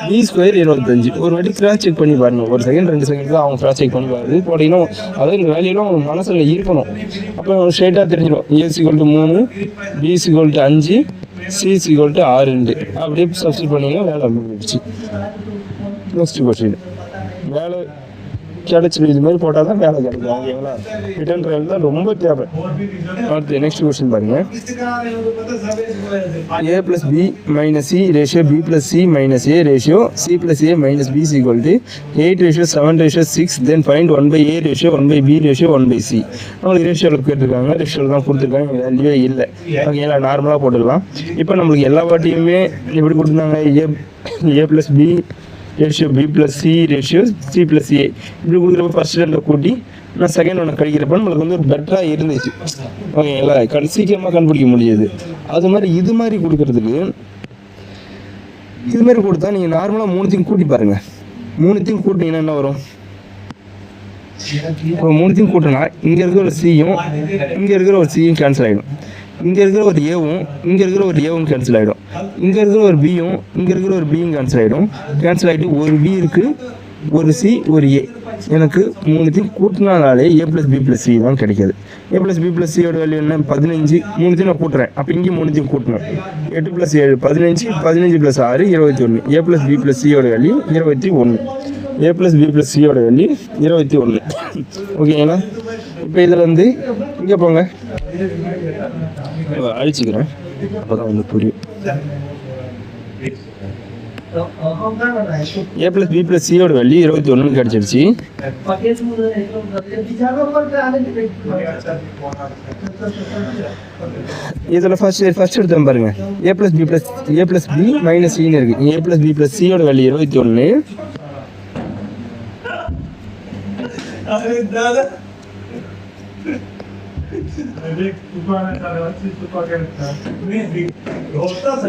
B² 25. ஒரு வாட்டி கிராஸ் செக் பண்ணி பாருங்க, 1 செகண்ட் 2 செகண்ட் தான் அவங்க கிராஸ் செக் பண்ணி பாருது போட்டிங்கன்னா, அதாவது இந்த வேல்யூலாம் அவங்க மனசில் இருக்கணும். அப்போ ஸ்ட்ரெயிட்டாக தெரிஞ்சிடும், A = 3, B = 5, C = 6. அப்படியே சப்ஸ்டிட் பண்ணிங்கன்னா வேலை முடிஞ்சிடுச்சு. நெக்ஸ்ட் கொஸ்டின், வேலை கிடைச்சிடும். இது மாதிரி போட்டால் தான் வேலை கிடைக்கும். ஓகேங்களா, ரிட்டர்ன் ட்ரைவல் தான் ரொம்ப தேவை. அடுத்து நெக்ஸ்ட் கொஸ்டின் பாருங்க, A + B - C ratio B + C - A ratio C + A - B = 8:7:6. Then find 1/A ratio 1/B ratio 1/C. நம்மளுக்கு ரேஷியோவில் கேட்டிருக்காங்க, ரேஷியோவில் தான் கொடுத்துருக்காங்க, வேல்யூவே இல்லை. ஓகேங்களா, நார்மலாக போட்டுக்கலாம். இப்போ நம்மளுக்கு எல்லா வாட்டியுமே எப்படி கொடுத்துருந்தாங்க, A + B ratio B + C ratio C + A இப்படி கொடுக்குறப்ப ஃபர்ஸ்ட் ரெண்டை கூட்டி நான் செகண்ட் ஒன்று கழிக்கிறப்ப நம்மளுக்கு வந்து ஒரு பெட்டராக இருந்துச்சு. ஓகேங்களா, சீக்கிரமாக கண்டுபிடிக்க முடியாது. அது மாதிரி இது மாதிரி கொடுக்கறதுக்கு இது மாதிரி கொடுத்தா நீங்கள் நார்மலாக 3த்தையும் கூட்டி பாருங்கள். 3த்தையும் கூட்டிங்கன்னா என்ன வரும், 3த்தையும் கூட்டினா இங்கே இருக்கிற ஒரு சியும் இங்கே இருக்கிற ஒரு சியும் கேன்சல் ஆகிடும். இங்கே இருக்கிற ஒரு ஏவும் இங்கே இருக்கிற ஒரு ஏவும் கேன்சல் ஆகிடும். இங்கே இருக்கிற ஒரு பியும் இங்கே இருக்கிற ஒரு பியும் கேன்சல் ஆகிட்டு ஒரு பி இருக்குது, ஒரு சி, ஒரு ஏ. எனக்கு 3த்தையும் கூட்டினாலே A + B + C தான் கிடைக்கிது. A + B + C வேல்யூ என்ன, 15. 3த்தையும் நான் கூட்டுறேன், அப்போ இங்கே 3த்தையும் கூட்டணும். 8 + 7 15, 15 + 6 21. A + B + C value 21. A + B + C value 21. ஓகேங்களா, இப்போ இதில் வந்து இங்கே போங்க, அழிச்சுக்கிறேன், அப்போ தான் வந்து புரியும். A + B + C வேல்யூ 21 கிடைச்சிருச்சு. இதில் ஃபர்ஸ்ட் எடுத்து பாருங்க, A + B + C இருக்கு. A + B + C value 21.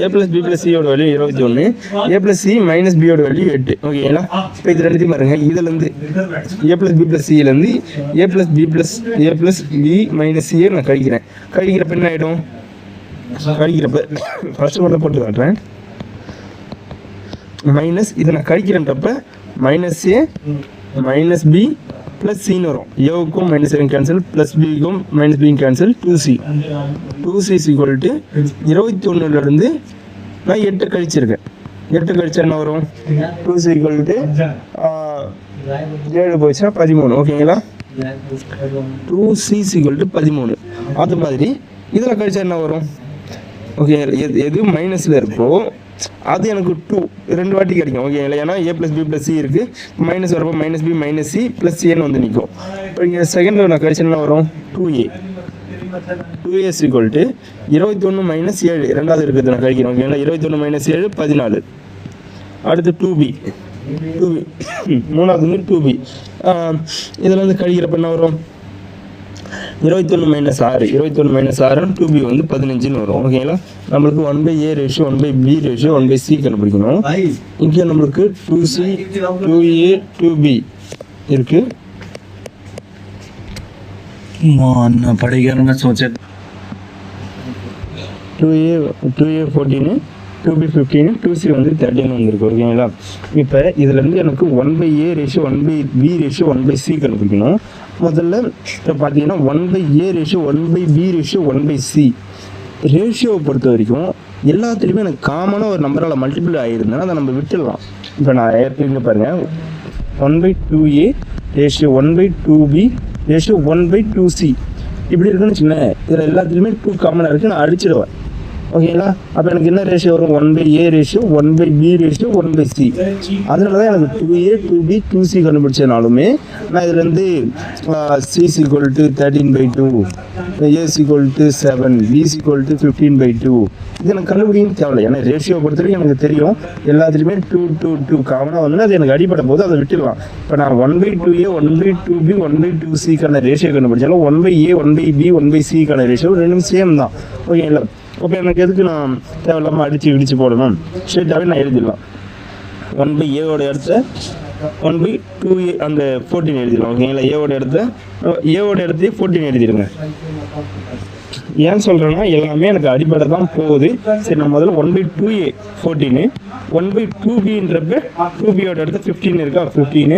A + B + C value 21, A + C - B value 8. ஓகேங்களா, இப்போ இது ரெண்டுத்தையும் பாருங்க, இதுல இருந்து A + B + C இருந்து A + B - C நான் கழிக்கிறப்ப என்ன ஆகிடும், ஃபர்ஸ்ட் மட்டும் போட்டு காட்டுறேன். மைனஸ் இதை நான் கழிக்கிறேன்றப்ப -A - B + C வரும். ஏவுக்கும் -7 கேன்சல், +Bக்கும் -B கேன்சல், 2C = 21 நான் 8 கழிச்சிருக்கேன். 8 கழிச்சா என்ன வரும், 2C = 7 போயிடுச்சா 13. ஓகேங்களா, 2C = 13. அது மாதிரி இதில் கழிச்சா என்ன வரும், ஓகே, எது மைனஸில் இருக்கோ அது எனக்கு 2 2 வாட்டி கிடைக்கும். ஓகேங்களா, ஏன்னா A + B + C இருக்குது, மைனஸ் வரப்போ -B - C + Aன்னு வந்து நிற்கும். இப்போ இங்கே செகண்டில் நான் கழிச்சு என்ன வரும், 2A = 21 - 7 ரெண்டாவது இருக்கிறது நான் கழிக்கிறேன். ஓகேங்களா, 21 - 7 14. அடுத்து 2B மூணாவது வந்து 2B. இதில் வந்து கழிக்கிறப்ப என்ன வரும், 21 - 6 2B வந்து 15 வரும். ஓகேங்களா, நம்மளுக்கு 1/A ratio 1/B ratio 1/C கண்டுபிடிக்கணும். இங்கே நம்மளுக்கு 2C 2A 2B இருக்கு. நான் படிக்கிறேன்னு सोचें 2A 14 2B 15 2C வந்து 13 வந்துருக்கு. ஓகேங்களா, இப்போ இதுலேருந்து எனக்கு 1/A ratio 1/B ratio 1/C கண்டுபிடிக்கணும். முதல்ல இப்போ பார்த்தீங்கன்னா 1/A ratio 1/B ratio 1/C ரேஷியோவை பொறுத்த வரைக்கும் எல்லாத்துலேயுமே எனக்கு காமனாக ஒரு நம்பரால் மல்டிபிள் ஆகிருந்தேன்னா அதை நம்ம விட்டுடலாம். இப்போ நான் ஏற்கனவே பாருங்கள் 1/2A ratio 1/2B ratio 1/2C இப்படி இருக்குன்னு வச்சுக்கோங்களேன். இதில் எல்லாத்துலேயுமே 2 காமனாக இருக்குது, நான் அடிச்சிடுவேன். ஓகேங்களா? அப்போ எனக்கு என்ன ரேஷியோ வரும்? 1/A ratio 1/B ratio 1/C. அதனால தான் எனக்கு 2A 2B 2C கண்டுபிடிச்சனாலுமே நான் இதுலேருந்து C = 13/2, A = 7, B = 15/2 இது எனக்கு கண்டுபிடிக்கணும் தேவையில்லை. ஏன்னா ரேஷியோ பொறுத்தவரைக்கும் எனக்கு தெரியும் எல்லாத்துலேயுமே 2 காமனாக வந்து அது எனக்கு அடிப்பட போது அதை விட்டுடலாம். இப்போ நான் 1/2A 1/2B 1/2Cக்கான ரேஷியோ கண்டுபிடிச்சாலும் 1/A 1/B 1/Cக்கான ரேஷியோ ரெண்டும் சேம் தான். ஓகேங்களா? அப்போ எனக்கு எதுக்கு நான் தேவையில்லாமல் இடிச்சு போடணும்? ஸ்ட்ரெயிட்டாகவே நான் எழுதிடலாம். 1/Aவோட இடத்த 1/2A அந்த 14 எழுதிடலாம். ஓகேங்களா? ஏவோட இடத்தையே 14 எழுதிடுங்க. ஏன் சொல்கிறேன்னா எல்லாமே எனக்கு அடிப்படை தான் போகுது. சரி, நான் முதல்ல 1/2A 14, 1/2Bன்றப்ப 2Bயோட இடத்த 15 இருக்கா, 15,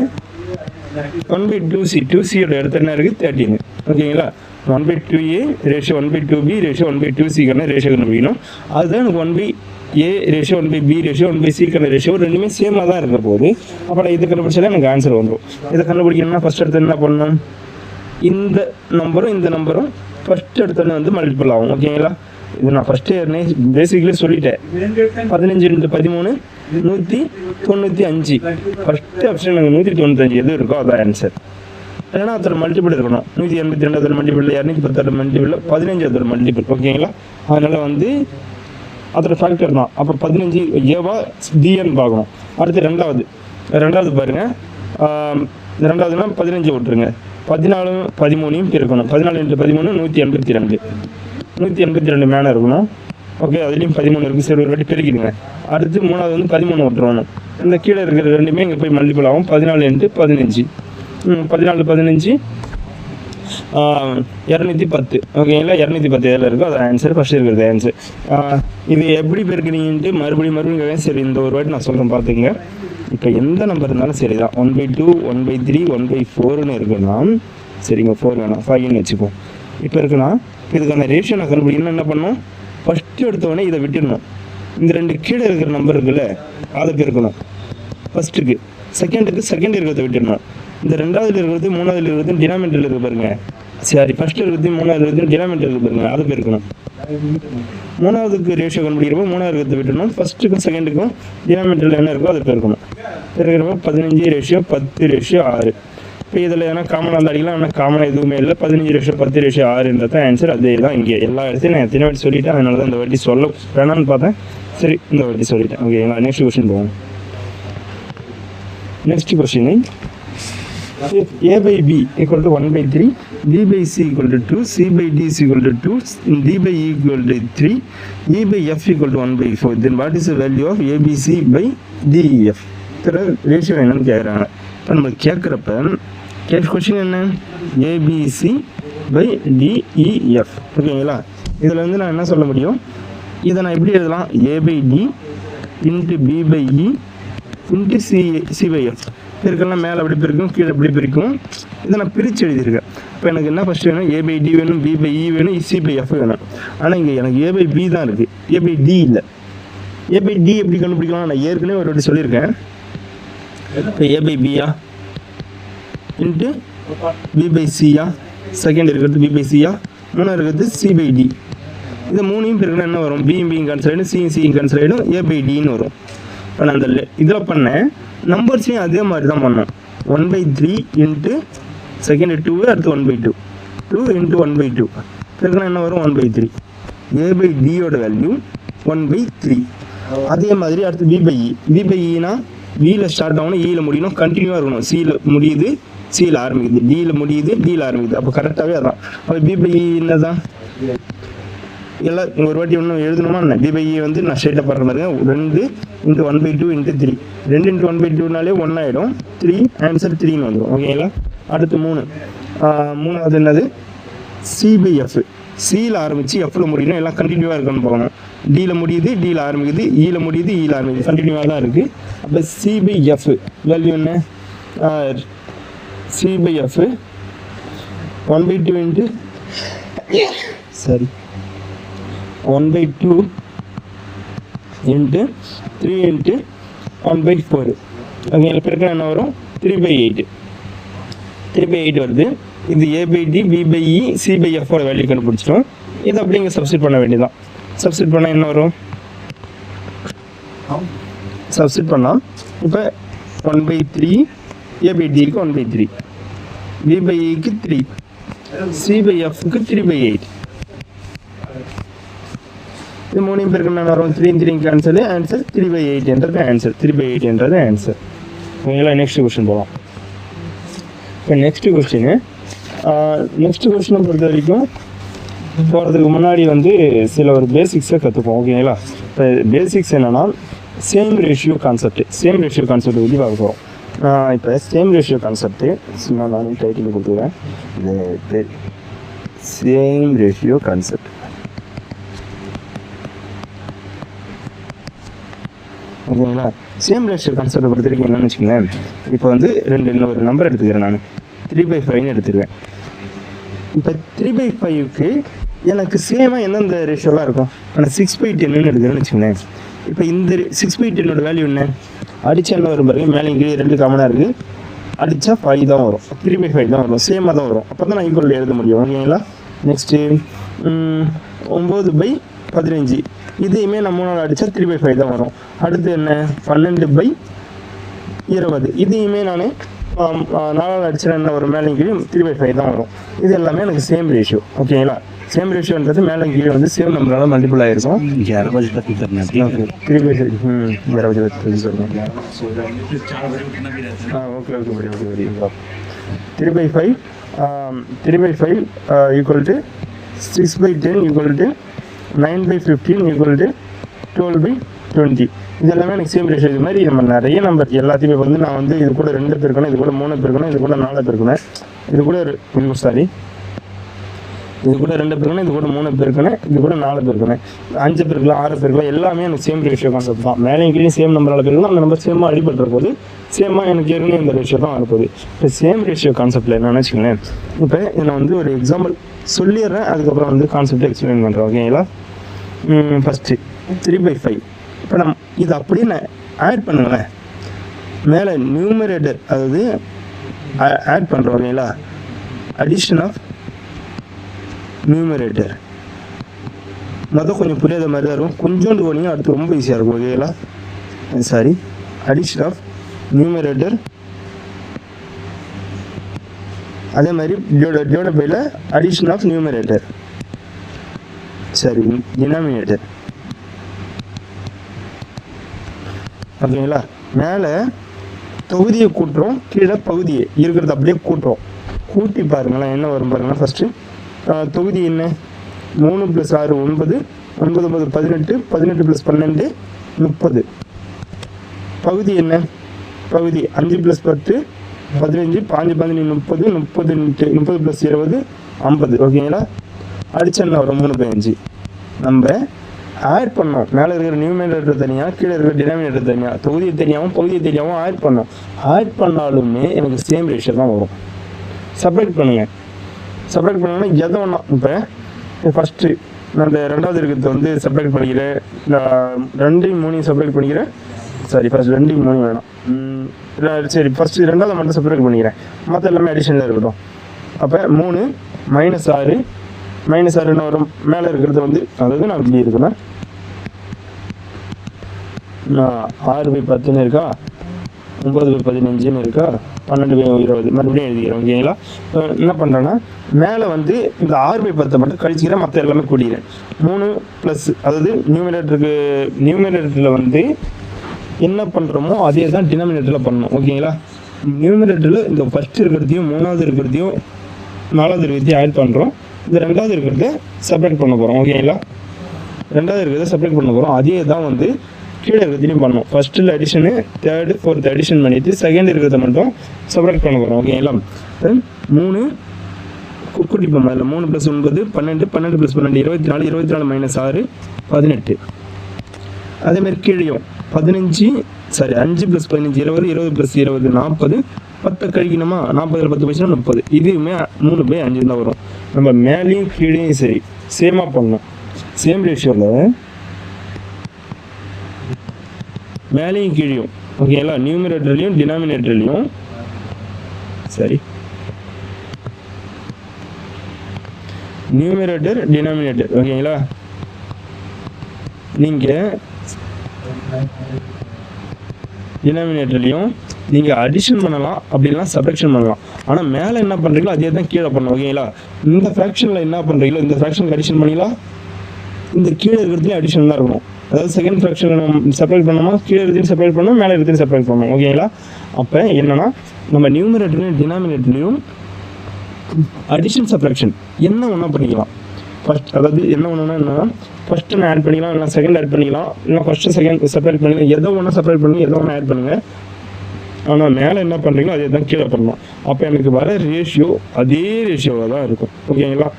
1/2C 2Cயோட இடத்த என்ன இருக்குது, 13. ஓகேங்களா? 1/2A ratio 1/2B ratio 1/2Cக்கான ratio கண்டுபிடிக்கணும். அதுதான் எனக்கு 1/A ratio 1/B ratio 1/Cக்கான ratio ரெண்டுமே சேமாக தான் இருக்க போகுது. அப்புறம் இது கண்டுபிடிச்சாலே எனக்கு ஆன்சர் வந்துடும். இதை கண்டுபிடிக்கணும்னா ஃபஸ்ட் எடுத்து என்ன பண்ணணும்? இந்த நம்பரும் ஃபஸ்ட் எடுத்தோடனே வந்து மல்டிபிள் ஆகும். ஓகேங்களா? இது நான் ஃபஸ்ட்டு பேசிக்கலி சொல்லிட்டேன். 15 × 13 195. ஃபஸ்ட்டு ஆப்ஷன் எனக்கு 195 எது இருக்கோ அதான் ஆன்சர். ஏன்னா அதோட மல்டிபிள் இருக்கணும். 182 அதோட மல்டிபிள், 210 மல்டிபிள், 15 அதோட மல்டிபிள். ஓகேங்களா? அதனால் வந்து அதோட ஃபேக்டர் தான். அப்போ 15 ஏவா டிஎன் பார்க்கணும். அடுத்து ரெண்டாவது பாருங்கள். ரெண்டாவதுனா 15 விட்டுருங்க. 14 13 இருக்கணும். 14 × 13 182. 182 மேலே இருக்கணும். ஓகே, அதுலேயும் 13 இருக்குது. சரி, ஒரு வாட்டி பெருக்கிடுங்க. அடுத்து மூணாவது வந்து 13 விட்டுருவணும். இந்த கீழே இருக்கிற ரெண்டுமே இங்கே போய் மல்டிபிள் ஆகும். 14 × 15 14 15 210. ஓகேங்களா? 210 எதில் இருக்கோ அது ஆன்சர். ஃபஸ்ட்டு இருக்கிறது ஆன்சர். இது எப்படி பெருக்கிறீங்கன்ட்டு மறுபடியும் சரி, இந்த ஒரு வாட்டி நான் சொல்கிறேன் பார்த்துங்க. இப்போ எந்த நம்பர் இருந்தாலும் சரி தான். 1/2 1/3 1/4ன்னு இருக்குன்னா சரிங்க, 4 வேணாம் 5ன்னு வச்சுப்போம். இப்போ இருக்குன்னா இதுக்கான ரேஷியோ நான் கண்டுபிடிக்கணும். என்ன பண்ணணும்? ஃபஸ்ட்டு எடுத்தோடனே இதை விட்டுடணும். இந்த ரெண்டு கீழே இருக்கிற நம்பர் இருக்குல்ல அதை பெருக்கணும் ஃபஸ்ட்டுக்கு. செகண்ட் இருக்கிறத விட்டுடணும். இந்த ரெண்டாவதுல இருக்கிறது மூணாவதுல இருக்கிறது டினாமினேட்டர்ல இருக்கு பாருங்க. சரி, ஃபர்ஸ்ட்ல இருக்கிறது மூணாவதுல இருக்கிறது டினாமினேட்டர்ல இருக்கு பாருங்க, அதை பெருக்கணும். மூணாவதுக்கு ரேஷியோ கண்டுபிடிக்கிறப்போ மூணாவது இருக்கிறத விட்டுணும். ஃபர்ஸ்ட்டுக்கும் செகண்டுக்கும் டினாமினேட்டர்ல என்ன இருக்கோ அதை பெருக்கணும். பெருக்கிறப்போ 15/10/6. இப்போ இதில் எதனா காமனாக இருந்தால் அடிக்கலாம். ஆனால் காமனாக எதுவுமே இல்லை. 15/10/6 தான் ஆன்சர். அதே தான் இங்கே எல்லா இடத்தையும் நான் எத்தனை வாட்டி சொல்லிட்டேன். அதனால தான் இந்த வாட்டி சொல்ல வேணான்னு பார்த்தேன். சரி, இந்த வாட்டி சொல்லிட்டேன். ஓகேங்களா? நெக்ஸ்ட் கொஸ்டின் போவோம். Next question, if A/B = 1/3, B/C = 2, C/D = 2, D/E = 3, E/F = 1/4, then what is the value of ABC/DEF? இதில் ரேஷியோ என்னன்னு கேட்குறாங்க. இப்போ நம்ம கேட்குறப்ப கொஸ்டின் என்ன? ABC/DEF. ஓகேங்களா? இதில் வந்து நான் என்ன சொல்ல முடியும்? இதை நான் எப்படி எழுதலாம்? A/D × B/E × C/F. பெருக்கெல்லாம் மேலே அப்படி பிரிக்கும், கீழே எப்படி பிரிக்கும். இதை நான் பிரித்து எழுதியிருக்கேன். இப்போ எனக்கு என்ன ஃபஸ்ட்டு வேணும்? A/D வேணும், B/E வேணும், C/F வேணும். ஆனால் இங்கே எனக்கு A/B தான் இருக்குது, A/D இல்லை. A/D எப்படி கண்டுபிடிக்கலாம்? நான் ஏற்கனவே ஒரு வாட்டி சொல்லியிருக்கேன். இப்போ A/Bயா இன்ட்டு B/Cயா, செகண்ட் இருக்கிறது B/Cயா, மூணாவது இருக்கிறது C/D. இந்த மூணையும் பிரிக்கணும் என்ன வரும்? B/B கேன்சல் ஆகிடும், C/C கேன்சல் ஆகிடும், A/Dன்னு வரும். இப்போ நான் அந்த இதில் பண்ணேன். நம்பர்ஸையும் அதே மாதிரி தான் பண்ணோம். 1/3 இன்ட்டு செகண்ட் 2, அடுத்து 1/2, 2 × 1/2 பிறகு என்ன வரும்? 1/3. A/Dயோட வேல்யூ 1/3. அதே மாதிரி அடுத்து B/E Bயில் ஸ்டார்ட் ஆகணும், Eயில் முடியணும், கண்டினியூவாக இருக்கணும். Cயில் முடியுது, Cயில் ஆரம்பிக்குது, Dயில் முடியுது, Dயில் ஆரம்பிக்குது. அப்போ கரெக்டாகவே அதான். அப்போ B/E என்ன தான் எல்லாம் ஒரு வாட்டி ஒன்றும் எழுதணுமா? B/E வந்து நான் ஸ்ட்ரெயிட்டாக பண்ணுற மாதிரி 2 × 1/2 × 3. 2 × 1/2னாலே 1 ஆகிடும். 3 ஆன்சர் 3ன்னு வந்துடும். ஓகேங்களா? அடுத்து மூணாவது என்னது? C/F. Cயில் ஆரம்பித்து Fயில் முடியணும், எல்லாம் கண்டினியூவாக இருக்குன்னு போகணும். Dயில் முடியுது, Dயில் ஆரம்பிக்குது, Eயில் முடியுது, Eயில் ஆரம்பிக்குது, கண்டினியூவாக தான் இருக்குது. அப்போ C/F வேல்யூ என்ன? C/F 1/2 × 1/2 × 3 × 1/4. ஓகேங்களா. பெருக்கினா என்ன வரும்? 3/8. 3/8 வருது. இது A/D, B/E, C/F வேல்யூ கண்டுபிடிச்சிட்டோம். இதை அப்படியே இங்கே சப்ஸ்டிட் பண்ண வேண்டியதான். சப்ஸ்டிட் பண்ணால் என்ன வரும்? சப்ஸ்டிட் பண்ணால் இப்போ 1/3, A/Dக்கு 1/3, B/Eக்கு 3, C/Fக்கு 3/8. இது 3 பேருக்கு என்ன வரும்? 3 3 கேன்சல். ஆன்சர் 3/8 என்றது ஆன்சர். 3/8 என்றது ஆன்சர். ஓகேங்களா. நெக்ஸ்ட் கொஸ்டின் போகலாம். இப்போ நெக்ஸ்ட் கொஸ்டினை பொறுத்த வரைக்கும் போகிறதுக்கு முன்னாடி வந்து சில ஒரு பேசிக்ஸை கற்றுப்போம். ஓகேங்களா. இப்போ பேசிக்ஸ் என்னென்னா சேம் ரேஷியோ கான்செப்ட் பற்றி பார்க்க போகிறோம். இப்போ சேம் ரேஷியோ கான்செப்ட்டு சும்மா நானும் டைட்டில் கொடுத்துக்கிறேன். இது சேம் ரேஷியோ கான்செப்ட். ஓகேங்களா. சேம் ரேஷியோ கான்செப்டை பொறுத்த வரைக்கும் என்னென்னு வச்சுக்கோங்களேன். இப்போ வந்து இன்னொரு நம்பர் எடுத்துக்கிறேன். நான் 3/5 எடுத்துக்கிறேன். இப்போ 3/5க்கு எனக்கு சேமாக எந்தெந்த ரேஷியோலாம் இருக்கும்? ஆனால் 6/10 எடுக்கிறேன்னு வச்சுக்கோங்களேன். இப்போ இந்த 6/10 வேல்யூ என்ன? அடித்தா என்ன வரும் பாருங்க. மேலே இங்கே 2 காமனாக இருக்குது. அடித்தா 5 தான் வரும். 3/5 தான் வரும். சேமாக தான் வரும். அப்போ தான் நான் ஈக்குவல் எழுத முடியும். ஓகேங்களா. நெக்ஸ்ட்டு 9/15. இதையுமே நம்ம 3 அடித்தா 3/5 தான் வரும். அடுத்து என்ன? 12/20. இதையுமே நான் 4 அடிச்சா என்ன வரும்? மேலே கீழே 3/5 தான் வரும். இது எல்லாமே எனக்கு சேம் ரேஷியோ. ஓகேங்களா. சேம் ரேஷியோன்றது மேலே கீழே வந்து சேம் நம்பரால் மல்டிபிள் ஆகிருக்கும். 3/5 equal to 6/10 equal to 9/15 equal to 12/20. இது எல்லாமே எனக்கு சேம் ரேஷியோ. இது மாதிரி நம்ம நிறைய நம்பர் எல்லாத்தையுமே வந்து நான் வந்து இது கூட 2 பெருக்கணும், இது கூட 3 பெருக்கணும், இது கூட 4 பெருக்கணும், இது கூட 2 பெருக்கணும், இது கூட 3 பெருக்கணும், இது கூட 4 பெருக்கணும், 5 பெருக்கலாம், 6 பெருக்கலாம். எல்லாமே எனக்கு சேம் ரேஷியோ கான்செப்ட் தான். மேலே கீழே சேம் நம்பரால் பெருக்கலாம். அந்த நம்பர் சேமாக அடிபட்டுற போது சேமாக எனக்கு ஏற்கனவே இந்த ரேஷியோ தான் வரப்போகுது. இப்போ சேம் ரேஷியோ கான்செப்டில் என்னென்னு வச்சுக்கோங்களேன். இப்போ நான் வந்து ஒரு எக்ஸாம்பிள் சொல்லிடுறேன். அதுக்கப்புறம் வந்து கான்செப்டை எக்ஸ்பிளைன் பண்ணுறேன். ஓகேங்களா. ஃபஸ்ட்டு 3/5. இப்போ நம்ம இதை அப்படியே நான் ஆட் பண்ணுங்களேன். மேலே நியூமரேட்டர் அதாவது ஆட் பண்ணுறோம். ஓகேங்களா. அடிஷன் ஆஃப் நியூமரேட்டர் கொஞ்சம் புரியாத மாதிரி தான் இருக்கும். கொஞ்சோண்டு போனீங்க அடுத்து ரொம்ப ஈஸியாக இருக்கும். ஓகேங்களா. சாரி, அடிஷன் ஆஃப் நியூமரேட்டர் அதே மாதிரி டிவைட் பைல அடிஷன் ஆஃப் நியூமரேட்டர் சரி டினாமினேட்டர். ஓகேங்களா. மேலே தொகுதியை கூட்டுறோம், கீழே பகுதியை இருக்கிறது அப்படியே கூட்டுறோம். கூட்டி பாருங்களேன் என்ன வரும் பாருங்களேன். ஃபஸ்ட்டு தொகுதி என்ன? 3 + 6 9, 9 9 18, 18 + 12 30. பகுதி என்ன? பகுதி 5 + 10 15, 5 15 30, 30 + 20 50. ஓகேங்களா. அடிச்சா என்ன வரும்? 3/5. நம்ம ஆட் பண்ணோம். மேலே இருக்கிற நியூமரேட்டர் தனியாக, கீழே இருக்கிற டினாமினேட்டர் தனியாக, தொகுதியை தனியாகவும் பகுதியை தனியாகவும் ஆட் பண்ணோம். ஆட் பண்ணாலுமே எனக்கு சேம் ரேஷியோ தான் வரும். செப்பரேட் பண்ணுங்கள். செப்பரேட் பண்ணோன்னா எதை ஒன்றா. இப்போ ஃபஸ்ட்டு நான் இந்த 2வது இருக்கிறத வந்து செப்பரேட் பண்ணிக்கிறேன். 2 3 செப்பரேட் பண்ணிக்கிறேன். சாரி, ஃபஸ்ட் 2 3 வேணாம். சரி, ஃபஸ்ட்டு 2வது மட்டும் செப்பரேட் பண்ணிக்கிறேன். மற்ற எல்லாமே அடிஷனில் இருக்கட்டும். அப்போ 3 -6 -6 என்ன வரும்? மேலே இருக்கிறது வந்து அதாவது நான் இப்படி இருக்கணும். 6/10 இருக்கா, 9/15 இருக்கா, 12/20 மறுபடியும் எழுதிக்கிறேன். ஓகேங்களா. என்ன பண்ணுறேன்னா மேலே வந்து இந்த 6/10 மட்டும் கழிச்சிக்கிறேன், மற்ற எல்லாமே கூட்டிக்கிறேன். 3 ப்ளஸ் அதாவது நியூமரேட்டரில் வந்து என்ன பண்ணுறோமோ அதே தான் டினாமினேட்டரில் பண்ணணும். ஓகேங்களா. நியூமரேட்டரில் இந்த ஃபஸ்ட்டு இருக்கிறதையும் 3வது இருக்கிறதையும் 4வது இருக்கிறதையும் ஆட் பண்ணுறோம். இந்த 2வது இருக்கிறத செப்பரேட் பண்ண போகிறோம். ஓகேங்களா. 2வது இருக்கிறத செப்பரேட் பண்ண போகிறோம். அதே தான் வந்து கீழே இருக்கிறதையும் பண்ணணும். ஃபஸ்ட்டில் அடிஷனு, 3rd 4th அடிஷன் பண்ணிவிட்டு செகண்ட் இருக்கிறத மட்டும் செப்பரேட் பண்ண போகிறோம். ஓகேங்களா. 3 கூட்டிப்போம். அதில் 3 + 9 12, 12 + 12 24, 24 - 6 18. அதேமாதிரி கீழேயும் 5 + 15 20, 20 + 20 40, 10 கழிக்கணுமா, 40 10 போச்சுன்னா 30. இதுவுமே 3/5 தான் வரும். நம்ம மேலேயும் கீழேயும் சரி சேமாக பண்ணணும். சேம் ரேஷியோவில் மேலேயும் கீழேயும் ஓகேங்களா. நியூமரேட்டர்லையும் டினாமினேட்டர்லையும் சரி நியூமரேட்டர் டினாமினேட்டர் ஓகேங்களா. நீங்கள் டினாமினேட்டர்லையும் நீங்கள் அடிஷன் பண்ணலாம், அப்படிலாம் சப்ட்ராக்ஷன் பண்ணலாம். ஆனால் மேலே என்ன பண்ணுறீங்களோ அதே தான் கீழே பண்ணணும் ஓகேங்களா. இந்த ஃப்ராக்ஷனில் என்ன பண்ணுறீங்களோ இந்த ஃப்ராக்ஷனுக்கு அடிஷன் பண்ணிக்கலாம், இந்த கீழே இருக்கிறதுலேயும் அடிஷன் தான் இருக்கணும். அதாவது செகண்ட் ஃப்ராக்ஷனில் நம்ம செப்பரேட் பண்ணோமா, கீழே இருக்கிறதையும் செப்பரேட் பண்ணணும், மேலே இருக்கிறதையும் செப்பரேட் பண்ணணும் ஓகேங்களா. அப்போ என்னென்னா நம்ம நியூமரேட்டர்லையும் டினாமினேட்டர்லையும் அடிஷன் சப்ட்ராக்ஷன் என்ன ஒன்றா பண்ணிக்கலாம். ஃபஸ்ட் அதாவது என்ன ஒன்றுனா என்னன்னா ஃபஸ்ட்டு நான் ஆட் பண்ணிக்கலாம், இல்லை செகண்ட் ஆட் பண்ணிக்கலாம், இல்லை ஃபஸ்ட்டு செகண்ட் செப்பரேட் பண்ணிக்கலாம், எதோ ஒன்றா செப்பரேட் பண்ணி எதோ ஒன்று ஆட் பண்ணுங்கள். ஆனால் மேலே என்ன பண்ணுறீங்களோ அதே தான் கீழே பண்ணணும். அப்போ எனக்கு வர ரேஷியோ அதே ரேஷியோவாக தான் இருக்கும் ஓகேங்களா.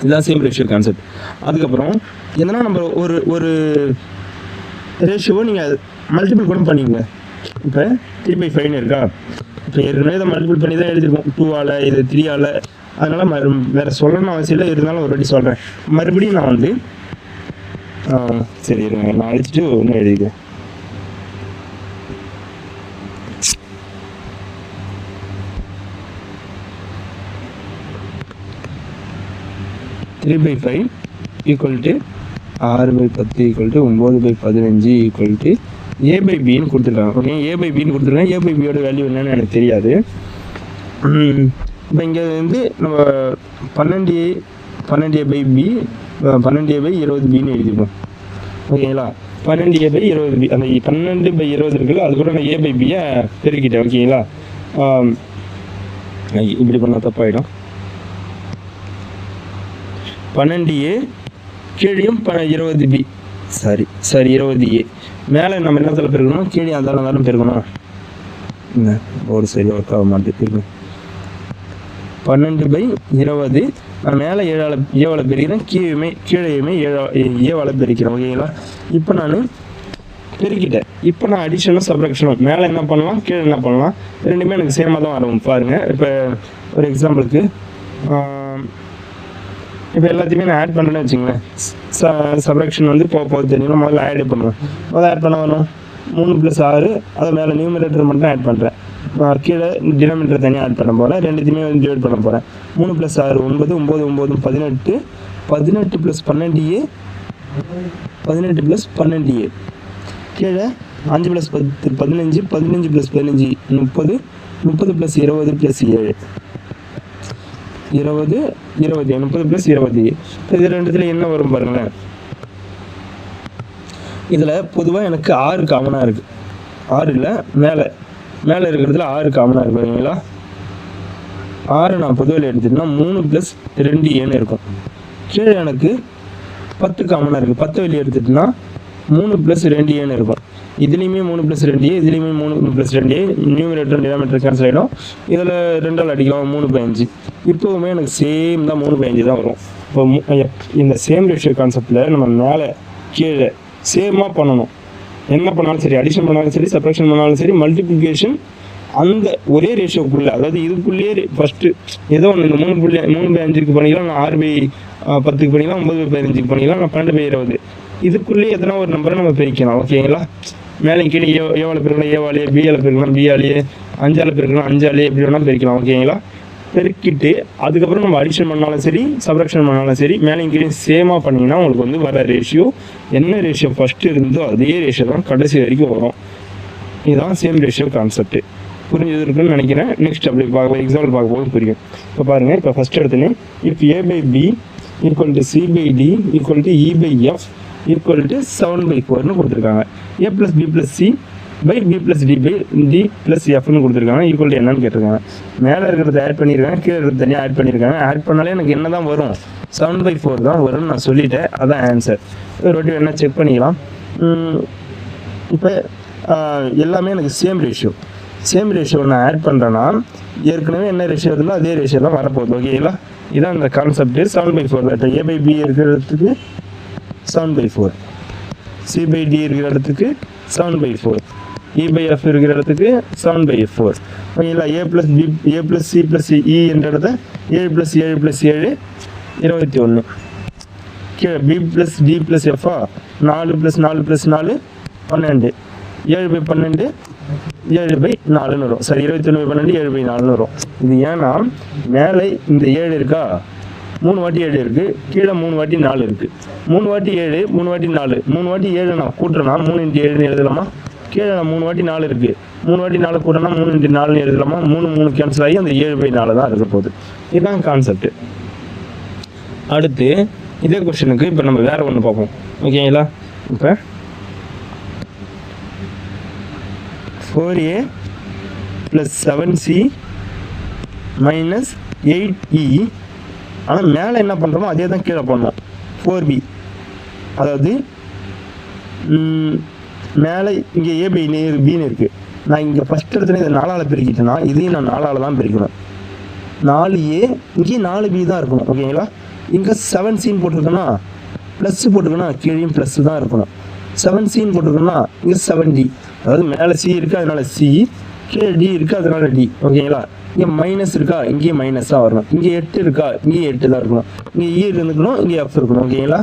இதுதான் சேம் ரேஷியோ கான்செப்ட். அதுக்கப்புறம் என்னன்னா நம்ம ஒரு ஒரு ரேஷியோவை நீங்கள் மல்டிபிள் கூட பண்ணிக்கங்க. இப்போ 3/5 இருக்கா, இப்போ ஏற்கனவே இதை மல்டிபிள் பண்ணி தான் எழுதிருக்கோம் 2ஆல், இது 3ஆல். அதனால் வேறு சொல்லணும்னு அவசியம் இல்லை, இருந்தாலும் ஒரு வாட்டி சொல்கிறேன். மறுபடியும் நான் வந்து சரி இருங்க, நான் அழிச்சிட்டு ஒன்று எழுதிக்கிறேன். Three 3/5 equal to 6/10 equal to 9/15 equal to A/Bன்னு கொடுத்துருக்காங்க. ஓகே, A/Bன்னு கொடுத்துருக்காங்க. A/Bயோட வேல்யூ என்னன்னு எனக்கு தெரியாது. இப்போ இங்கே வந்து நம்ம 12A/B 12A/20Bன்னு எழுதிப்போம் ஓகேங்களா. 12A/20B அந்த 12/20 இருக்குல்ல, அது கூட நான் A/Bயை பெருக்கிட்டேன் ஓகேங்களா. இப்படி பண்ணால் தப்பாயிடும். 12A கீழேயும் 20B சரி 20A மேலே நம்ம என்ன தலை பெருக்கணும், கீழே அந்த தானே பெருக்கணும். ஒரு சரி ஒர்க் ஆக மாட்டேன். 12/20 நான் மேலே 7ஆல் பெருக்கிறேன், கீழேயுமே 7ஆல் பெருக்கிறேன் ஓகேங்களா. இப்போ நான் பெருக்கிட்டேன். இப்போ நான் அடிஷனும் சப்ட்ராக்ஷனும் மேலே என்ன பண்ணலாம், கீழே என்ன பண்ணலாம், ரெண்டுமே எனக்கு சேமாக தான் வரும் பாருங்கள். இப்போ ஒரு எக்ஸாம்பிளுக்கு இப்போ எல்லாத்தையுமே நான் ஆட் பண்ணுறேன்னு வச்சுங்களேன். சப்ட்ராக்ஷன் வந்து போக தெரியும், முதல்ல ஆட் பண்ணுவேன். முதல்ல ஆட் பண்ண வரும் 3+6, அதை மேலே நியூமரேட்டர் மட்டும் ஆட் பண்ணுறேன். கீழே டினாமினேட்டர் தனியாக ஆட் பண்ண போகிறேன், ரெண்டுத்தையுமே வந்து டிவைட் பண்ண போகிறேன். 3+6 9, 9 18, 18 + 12A 18 + 12A கீழே 5 + 10 15, 15 + 15 30, 30 + 20 + 7 20 20 30 + 20. இப்போ இது ரெண்டுத்துல என்ன வரும் பாருங்களேன். இதில் பொதுவாக எனக்கு 6 காமனாக இருக்குது. 6 இல்லை, மேலே இருக்கிறதுல 6 காமனாக இருக்கு ஓகேங்களா. 6 நான் பொதுவில் எடுத்துட்டேன்னா 3 + 2Aன்னு இருக்கும். கீழே எனக்கு 10 காமனாக இருக்குது. 10 வெளியே எடுத்துட்டேன்னா 3 + 2Aன்னு இருக்கும். இதுலேயுமே 3 + 2A, இதுலேயுமே 3 + 2A. நியூமரேட்டர் டினாமினேட்டர் கேன்சல் ஆகிடும். இதில் 2ஆல் அடிக்கலாம் 3/5. இப்போவுமே எனக்கு சேம் தான் 3/5 தான் வரும். இப்போ இந்த சேம் ரேஷியோ கான்செப்டில் நம்ம மேலே கீழே சேமாக பண்ணணும். என்ன பண்ணாலும் சரி, அடிஷன் பண்ணாலும் சரி, சப்ட்ராக்ஷன் பண்ணாலும் சரி, மல்டிப்ளிகேஷன் அந்த ஒரே ரேஷியோக்குள்ளே, அதாவது இதுக்குள்ளேயே ஃபஸ்ட்டு ஏதோ ஒன்று இந்த 3/5க்கு பண்ணிக்கலாம், நான் 6/10க்கு பண்ணிக்கலாம், 9/15க்கு பண்ணிக்கலாம், நான் 12/20 இதுக்குள்ளேயே எத்தனை ஒரு நம்பரை நம்ம பிரிக்கலாம் ஓகேங்களா. மேலே கீழே ஏவால் பெருக்கலாம், ஏவாலே பிஆல் பெருக்கலாம், பிஆலே 5ஆல் பெருக்கலாம், 5ஆலே எப்படி வேணாலும் பெருக்கலாம் ஓகேங்களா. பெருக்கிட்டு அதுக்கப்புறம் நம்ம அடிஷன் பண்ணாலும் சரி, சப்ட்ராக்ஷன் பண்ணாலும் சரி, மேலே கீழே சேமாக பண்ணிங்கன்னா உங்களுக்கு வந்து வர ரேஷியோ என்ன ரேஷியோ ஃபஸ்ட்டு இருந்தோ அதே ரேஷியோ தான் கடைசி வரைக்கும் வரும். இதுதான் சேம் ரேஷியோ கான்செப்ட். புரிஞ்சதுக்குன்னு நினைக்கிறேன். நெக்ஸ்ட் அப்படி எக்ஸாம்பிள் பார்க்கும்போது புரியும். இப்போ பாருங்கள், இப்போ first எடுத்துனே if A/B = C/D = E/F = 7/4ன்னு கொடுத்துருக்காங்க. A+B + C by B + D + Fன்னு கொடுத்துருக்காங்க. ஈக்குவல் என்னன்னு கேட்டிருக்காங்க. மேலே இருக்கிறத ஆட் பண்ணியிருக்காங்க, கீழே இருக்கிறது தனியாக ஆட் பண்ணியிருக்காங்க. ஆட் பண்ணாலே எனக்கு என்ன தான் வரும், 7/4 தான் வரும்னு நான் சொல்லிட்டேன். அதான் ஆன்சர். ஒரு வாட்டி என்ன செக் பண்ணிக்கலாம். இப்போ எல்லாமே எனக்கு சேம் ரேஷியோ நான் ஆட் பண்ணுறேன்னா ஏற்கனவே என்ன ரேஷியோ இருந்தோ அதே ரேஷியோ தான் வரப்போகுது ஓகேங்களா. இதான் இந்த கான்செப்ட். 7/4 தான். இப்போ A/B இருக்கிற இடத்துக்கு 7/4, C/D இருக்கிற இடத்துக்கு 7/4, E/F இருக்கிற இடத்துக்கு 7/4 ஓகேங்களா. A + C + E என்ற இடத்த 7 + 7 + 7 21. கீழே B + D + F 4 + 4 + 4 12. 7/12 7/4 வரும். சரி, 21/12 7/4 வரும். இது ஏன்னா மேலே இந்த 7 இருக்கா, 3 வாட்டி 7 இருக்கு, கீழே 3 வாட்டி 4 இருக்கு. 3 வாட்டி 7 3 வாட்டி 4 3 வாட்டி 7 நான் கூட்டுறேன்னா 3 × 7 எழுதலாமா? கீழே 3 வாட்டி 4 இருக்கு, 3 வாட்டி 4 கூட்டினா 3 × 4 எழுதலாமா? 3 கேன்சல் ஆகி அந்த 7/4 தான் இருக்க போகுது. இதுதான் கான்செப்ட். அடுத்து இதே கொஸ்டினுக்கு இப்போ நம்ம வேற ஒன்று பார்ப்போம். ஓகேங்களா? இப்போ 4a + 7c - 8e, ஆனால் மேலே என்ன பண்ணுறோமோ அதே தான் கீழே பண்ணோம். 4b, அதாவது மேலே இங்கே a/bன்னு இருக்குது. நான் இங்கே ஃபஸ்ட் இடத்துல இதை 4ஆல் பிரிக்கிட்டேன்னா இதையும் நான் 4ஆல் தான் பிரிக்கணும். 4a, இங்கே 4b தான் இருக்கணும். ஓகேங்களா? இங்கே 7cன்னு போட்டிருக்கோன்னா ப்ளஸ் போட்டிருக்கோன்னா கீழேயும் ப்ளஸ் தான் இருக்கணும். 7cன்னு போட்டிருக்கோன்னா இங்கே 7d, அதாவது மேலே c இருக்குது அதனால c, கீழே d இருக்குது அதனால d. ஓகேங்களா? இங்கே மைனஸ் இருக்கா, இங்கேயும் மைனஸாக வரணும். இங்கே 8 இருக்கா, இங்கேயும் 8 தான் இருக்கணும். இங்கே e இருந்துக்கணும், இங்கே f இருக்கணும். ஓகேங்களா?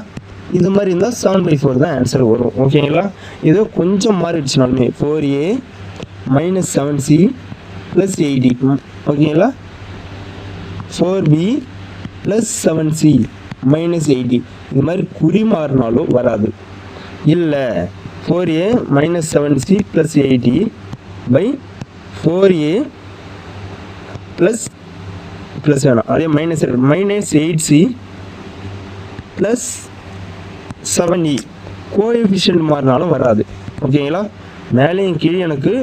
இது மாதிரி இருந்தால் 7/4 தான் ஆன்சர் வரும். ஓகேங்களா? ஏதோ கொஞ்சம் மாறிடுச்சுனாலுமே 4a - 7c + 8d. ஓகேங்களா? 4b + 7c - 8d, இது மாதிரி குறி மாறினாலும் வராது. இல்லை 4a - 7c + 8d / 4a plus வேணாம், அதே -8c + 7e, கோஎஃபிஷியன்ட் மாறினாலும் வராது. ஓகேங்களா? மேலேயும் கீழே எனக்கு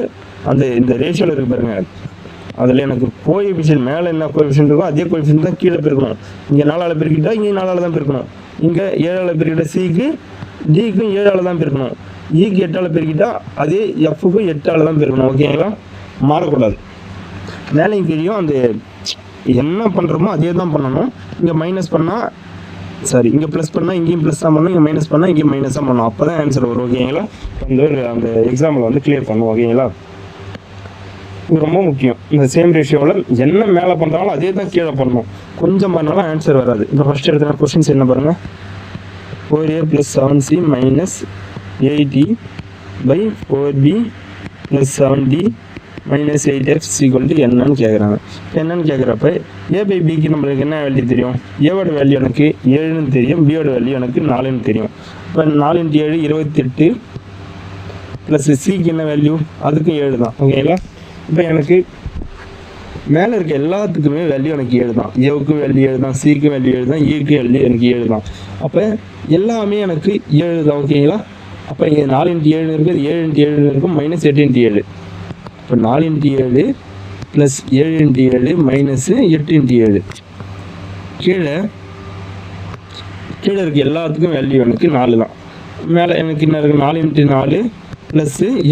அந்த இந்த ரேஷியோவில் இருக்கு பாருங்க, அதில் எனக்கு கோஎஃபிஷியன்ட் மேலே என்ன கோஎஃபிஷியன்ட் இருக்கோ அதே கோஎஃபிஷியன்ட் தான் கீழே பெருக்கணும். இங்கே 4ஆல் பெருக்கிட்டா இங்கே 4ஆல் தான் பெருக்கணும். இங்கே 7ஆல் பெருக்கிட்டா சிக்கு, டிக்கும் 7ஆல் தான் பெருக்கணும். ஈக்கு 8ஆல் பெருக்கிட்டா அதே எஃப்க்கும் 8ஆல் தான் பெருக்கணும். ஓகேங்களா? மாறக்கூடாது. மேலேயும் கீழேயும் அந்த என்ன பண்ணுறோமோ அதே தான் பண்ணணும். இங்கே மைனஸ் பண்ணால் சரி, இங்கே ப்ளஸ் பண்ணால் இங்கேயும் ப்ளஸ் தான் பண்ணணும், இங்கே மைனஸ் பண்ணால் இங்கேயும் மைனஸ் தான் பண்ணணும். அப்போ தான் ஆன்சர் வரும். ஓகேங்களா? அந்த எக்ஸாம்பிள் வந்து கிளியர் பண்ணுவோம். ஓகேங்களா? இது ரொம்ப முக்கியம். இந்த சேம் ரேஷியோவில் என்ன மேலே பண்ணுறாலும் அதே தான் கீழே பண்ணணும். கொஞ்சம் பண்ணாலும் ஆன்சர் வராது. இப்போ ஃபஸ்ட் எடுத்த கொஸ்டின்ஸ் என்ன பாருங்கள். 4a + 7c - 8e / 4b + 7d - 8f = என்னன்னு கேட்குறாங்க. என்னன்னு கேட்குறப்ப a/bக்கு நம்மளுக்கு என்ன வேல்யூ தெரியும்? ஏவோட வேல்யூ எனக்கு 7ன்னு தெரியும், பியோட வேல்யூ எனக்கு 4ன்னு தெரியும். இப்போ 4 × 7 28 ப்ளஸ் சிக்கு என்ன வேல்யூ, அதுக்கும் 7 தான். ஓகேங்களா? இப்போ எனக்கு மேலே இருக்க எல்லாத்துக்குமே வேல்யூ எனக்கு 7 தான். ஏவுக்கும் வேல்யூ 7 தான், சிக்கு வேல்யூ 7 தான், ஈக்கு வேல்யூ எனக்கு 7 தான். அப்போ எல்லாமே எனக்கு 7 தான். ஓகேங்களா? அப்போ இங்கே 4 × 7 இருக்குது, 7 × 7 இருக்கும், -8 × 7. இப்போ 4 × 7 + 7 × 7 - 8 × 7. கீழே இருக்க எல்லாத்துக்கும் வேல்யூ எனக்கு 4 தான். மேலே எனக்கு என்ன இருக்குது, 4 × 4 +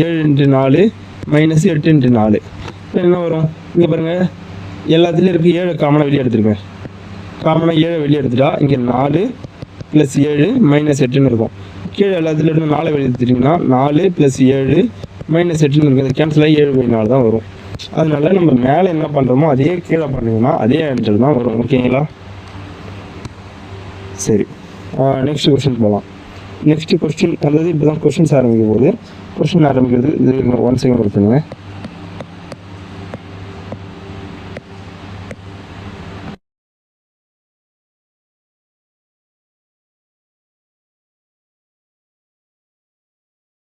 7 × 4 - 8 × 4. இப்போ என்ன வரும்? இங்கே பாருங்கள், எல்லாத்துலேயும் இருக்குது 7 காமனாக வெளியே எடுத்துருக்கேன். காமனாக 7 வெளியே எடுத்துட்டா இங்கே 4 + 7 - 8ன்னு இருக்கும். கீழே எல்லாத்துலேயும் இருந்து 4 வெளியே எடுத்துட்டிங்கன்னா 4 + 7 - 8ன்னு இருக்கும். அது கேன்சல் ஆகி 7/4 தான் வரும். அதனால நம்ம மேலே என்ன பண்ணுறோமோ அதே கீழே பண்ணிங்கன்னா அதே ஆன்சர் தான் வரும். ஓகேங்களா? சரி, நெக்ஸ்ட் கொஸ்டின் போகலாம். நெக்ஸ்ட் கொஸ்டின் அதாவது இப்போ தான் கொஸ்டின்ஸ் ஆரம்பிக்க போகுது. கொஸ்டின் ஆரம்பிக்கிறது இது 1 செகண்ட் கொடுத்துங்க.